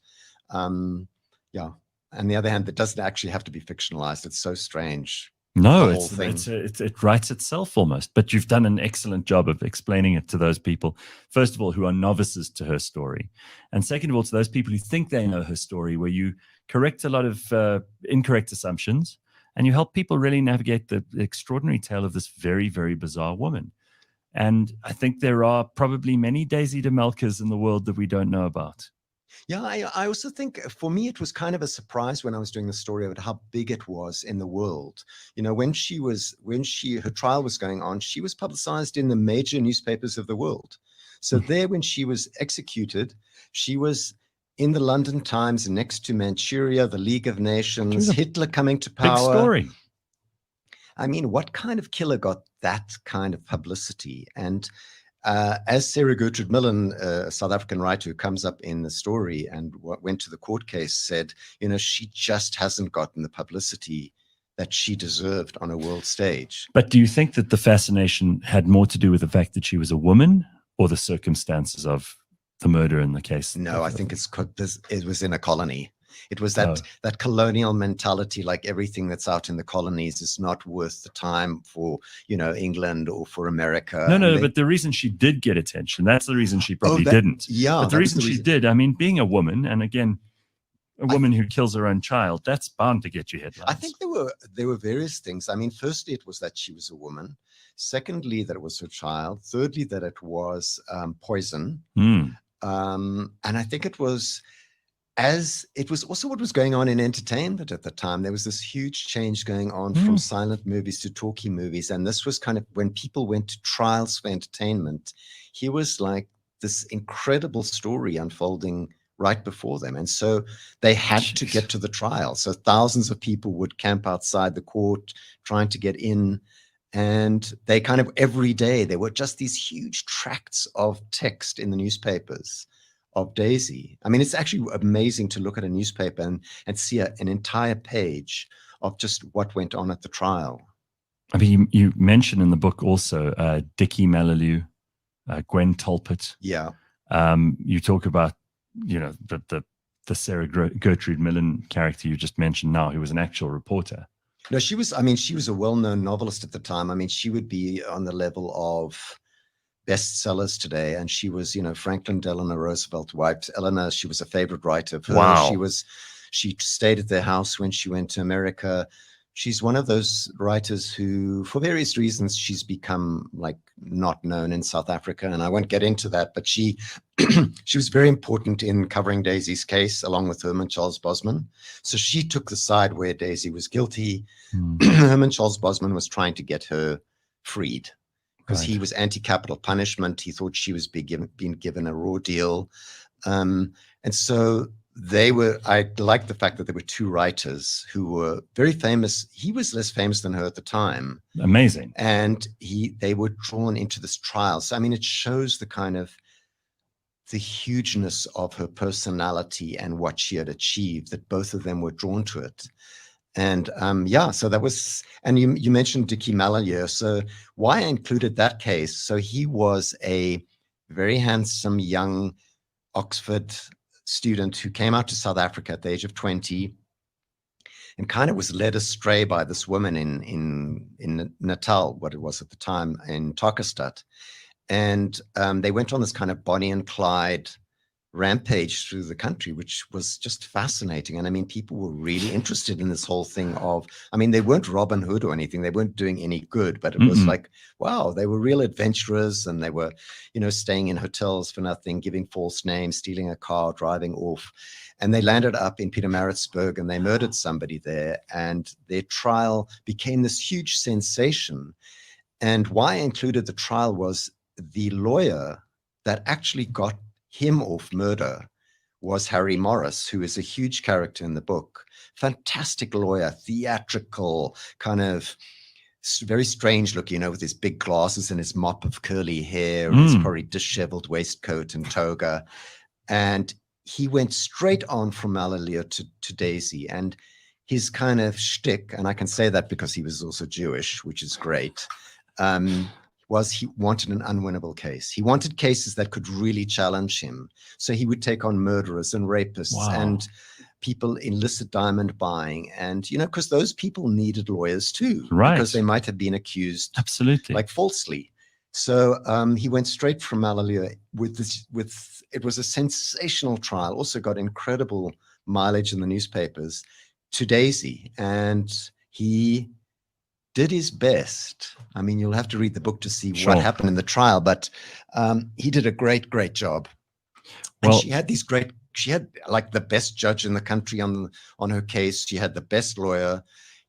[SPEAKER 8] on the other hand, it doesn't actually have to be fictionalized. It's so strange.
[SPEAKER 1] No, it writes itself almost. But you've done an excellent job of explaining it to those people, first of all, who are novices to her story. And second of all, to those people who think they know her story, where you correct a lot of incorrect assumptions and you help people really navigate the extraordinary tale of this very, very bizarre woman. And I think there are probably many Daisy de Melkers in the world that we don't know about.
[SPEAKER 8] Yeah, I also think for me, it was kind of a surprise when I was doing the story about how big it was in the world. When her trial was going on, she was publicized in the major newspapers of the world. So there, when she was executed, she was in the London Times next to Manchuria, the League of Nations, Hitler coming to power.
[SPEAKER 1] Big story.
[SPEAKER 8] I mean, what kind of killer got that kind of publicity? And as Sarah Gertrude Millen, a South African writer who comes up in the story and went to the court case, said, you know, she just hasn't gotten the publicity that she deserved on a world stage.
[SPEAKER 1] But do you think that the fascination had more to do with the fact that she was a woman or the circumstances of the murder in the case?
[SPEAKER 8] No, I think it was in a colony. It was that colonial mentality, like everything that's out in the colonies is not worth the time for, you know, England or for America.
[SPEAKER 1] No, but the reason she did get attention, that's the reason she probably didn't.
[SPEAKER 8] Yeah.
[SPEAKER 1] But the reason she did, I mean, being a woman, and again, a woman who kills her own child, that's bound to get you headlines.
[SPEAKER 8] I think there were various things. I mean, firstly, it was that she was a woman. Secondly, that it was her child. Thirdly, that it was poison.
[SPEAKER 1] Mm.
[SPEAKER 8] And I think it was also what was going on in entertainment at the time. There was this huge change going on from silent movies to talkie movies. And this was kind of when people went to trials for entertainment, here was like this incredible story unfolding right before them. And so they had to get to the trial. So thousands of people would camp outside the court trying to get in. And they kind of every day, there were just these huge tracts of text in the newspapers of Daisy. I mean, it's actually amazing to look at a newspaper and see an entire page of just what went on at the trial.
[SPEAKER 1] I mean, you mentioned in the book also Dickie Malalieu, Gwen Tolpert.
[SPEAKER 8] Yeah.
[SPEAKER 1] You talk about, you know, the Sarah Gertrude Millen character you just mentioned now, who was an actual reporter.
[SPEAKER 8] No, she was a well-known novelist at the time. I mean, she would be on the level of bestsellers today. And she was, you know, Franklin Delano Roosevelt wife Eleanor. She was a favorite writer of hers.
[SPEAKER 1] Wow.
[SPEAKER 8] She stayed at their house when she went to America. She's one of those writers who, for various reasons, she's become like not known in South Africa. And I won't get into that, but she was very important in covering Daisy's case along with Herman Charles Bosman. So she took the side where Daisy was guilty. Herman Charles Bosman was trying to get her freed because he was anti-capital punishment. He thought she was being given a raw deal. And so I like the fact that there were two writers who were very famous. He was less famous than her at the time.
[SPEAKER 1] Amazing.
[SPEAKER 8] And they were drawn into this trial. So, I mean, it shows the kind of the hugeness of her personality and what she had achieved, that both of them were drawn to it. And so that was, and you mentioned Dickie Malalieu. So why I included that case, so he was a very handsome young Oxford student who came out to South Africa at the age of 20 and kind of was led astray by this woman in Natal, what it was at the time, in Tokastad. And they went on this kind of Bonnie and Clyde rampage through the country, which was just fascinating. And I mean, people were really interested in this whole thing of, I mean, they weren't Robin Hood or anything. They weren't doing any good, but it was like, wow, they were real adventurers, and they were, you know, staying in hotels for nothing, giving false names, stealing a car, driving off. And they landed up in Pietermaritzburg and they murdered somebody there. And their trial became this huge sensation. And why I included the trial was the lawyer that actually got him off murder was Harry Morris, who is a huge character in the book. Fantastic lawyer, theatrical, kind of very strange looking, you know, with his big glasses and his mop of curly hair and his probably disheveled waistcoat and toga. And he went straight on from Malalieu to Daisy. And his kind of shtick, and I can say that because he was also Jewish, which is great, was he wanted an unwinnable case. He wanted cases that could really challenge him. So he would take on murderers and rapists and people in illicit diamond buying. And, you know, because those people needed lawyers too, because they might have been accused like falsely. So he went straight from Malalieu it was a sensational trial, also got incredible mileage in the newspapers, to Daisy. And he did his best. I mean, you'll have to read the book to see what happened in the trial, but he did a great, great job. And she had like the best judge in the country on her case. She had the best lawyer.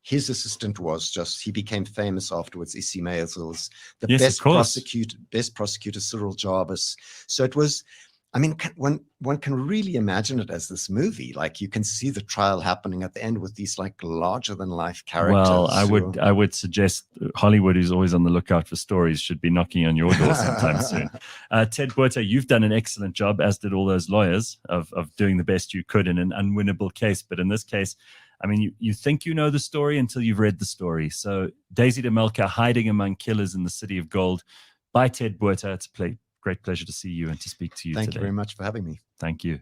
[SPEAKER 8] his assistant was just, he became famous afterwards, Issy Maisels, the
[SPEAKER 1] Yes, of course.
[SPEAKER 8] best prosecutor, Cyril Jarvis. So it was, I mean, one can really imagine it as this movie. Like you can see the trial happening at the end with these like larger than life characters.
[SPEAKER 1] Well, I would suggest Hollywood, who's always on the lookout for stories, should be knocking on your door sometime soon. Ted Botha, you've done an excellent job, as did all those lawyers, of doing the best you could in an unwinnable case. But in this case, I mean, you think you know the story until you've read the story. So Daisy de Melker, Hiding Among Killers in the City of Gold, by Ted Botha. It's a great pleasure to see you and to speak to you today.
[SPEAKER 8] Thank you very much for having me.
[SPEAKER 1] Thank you.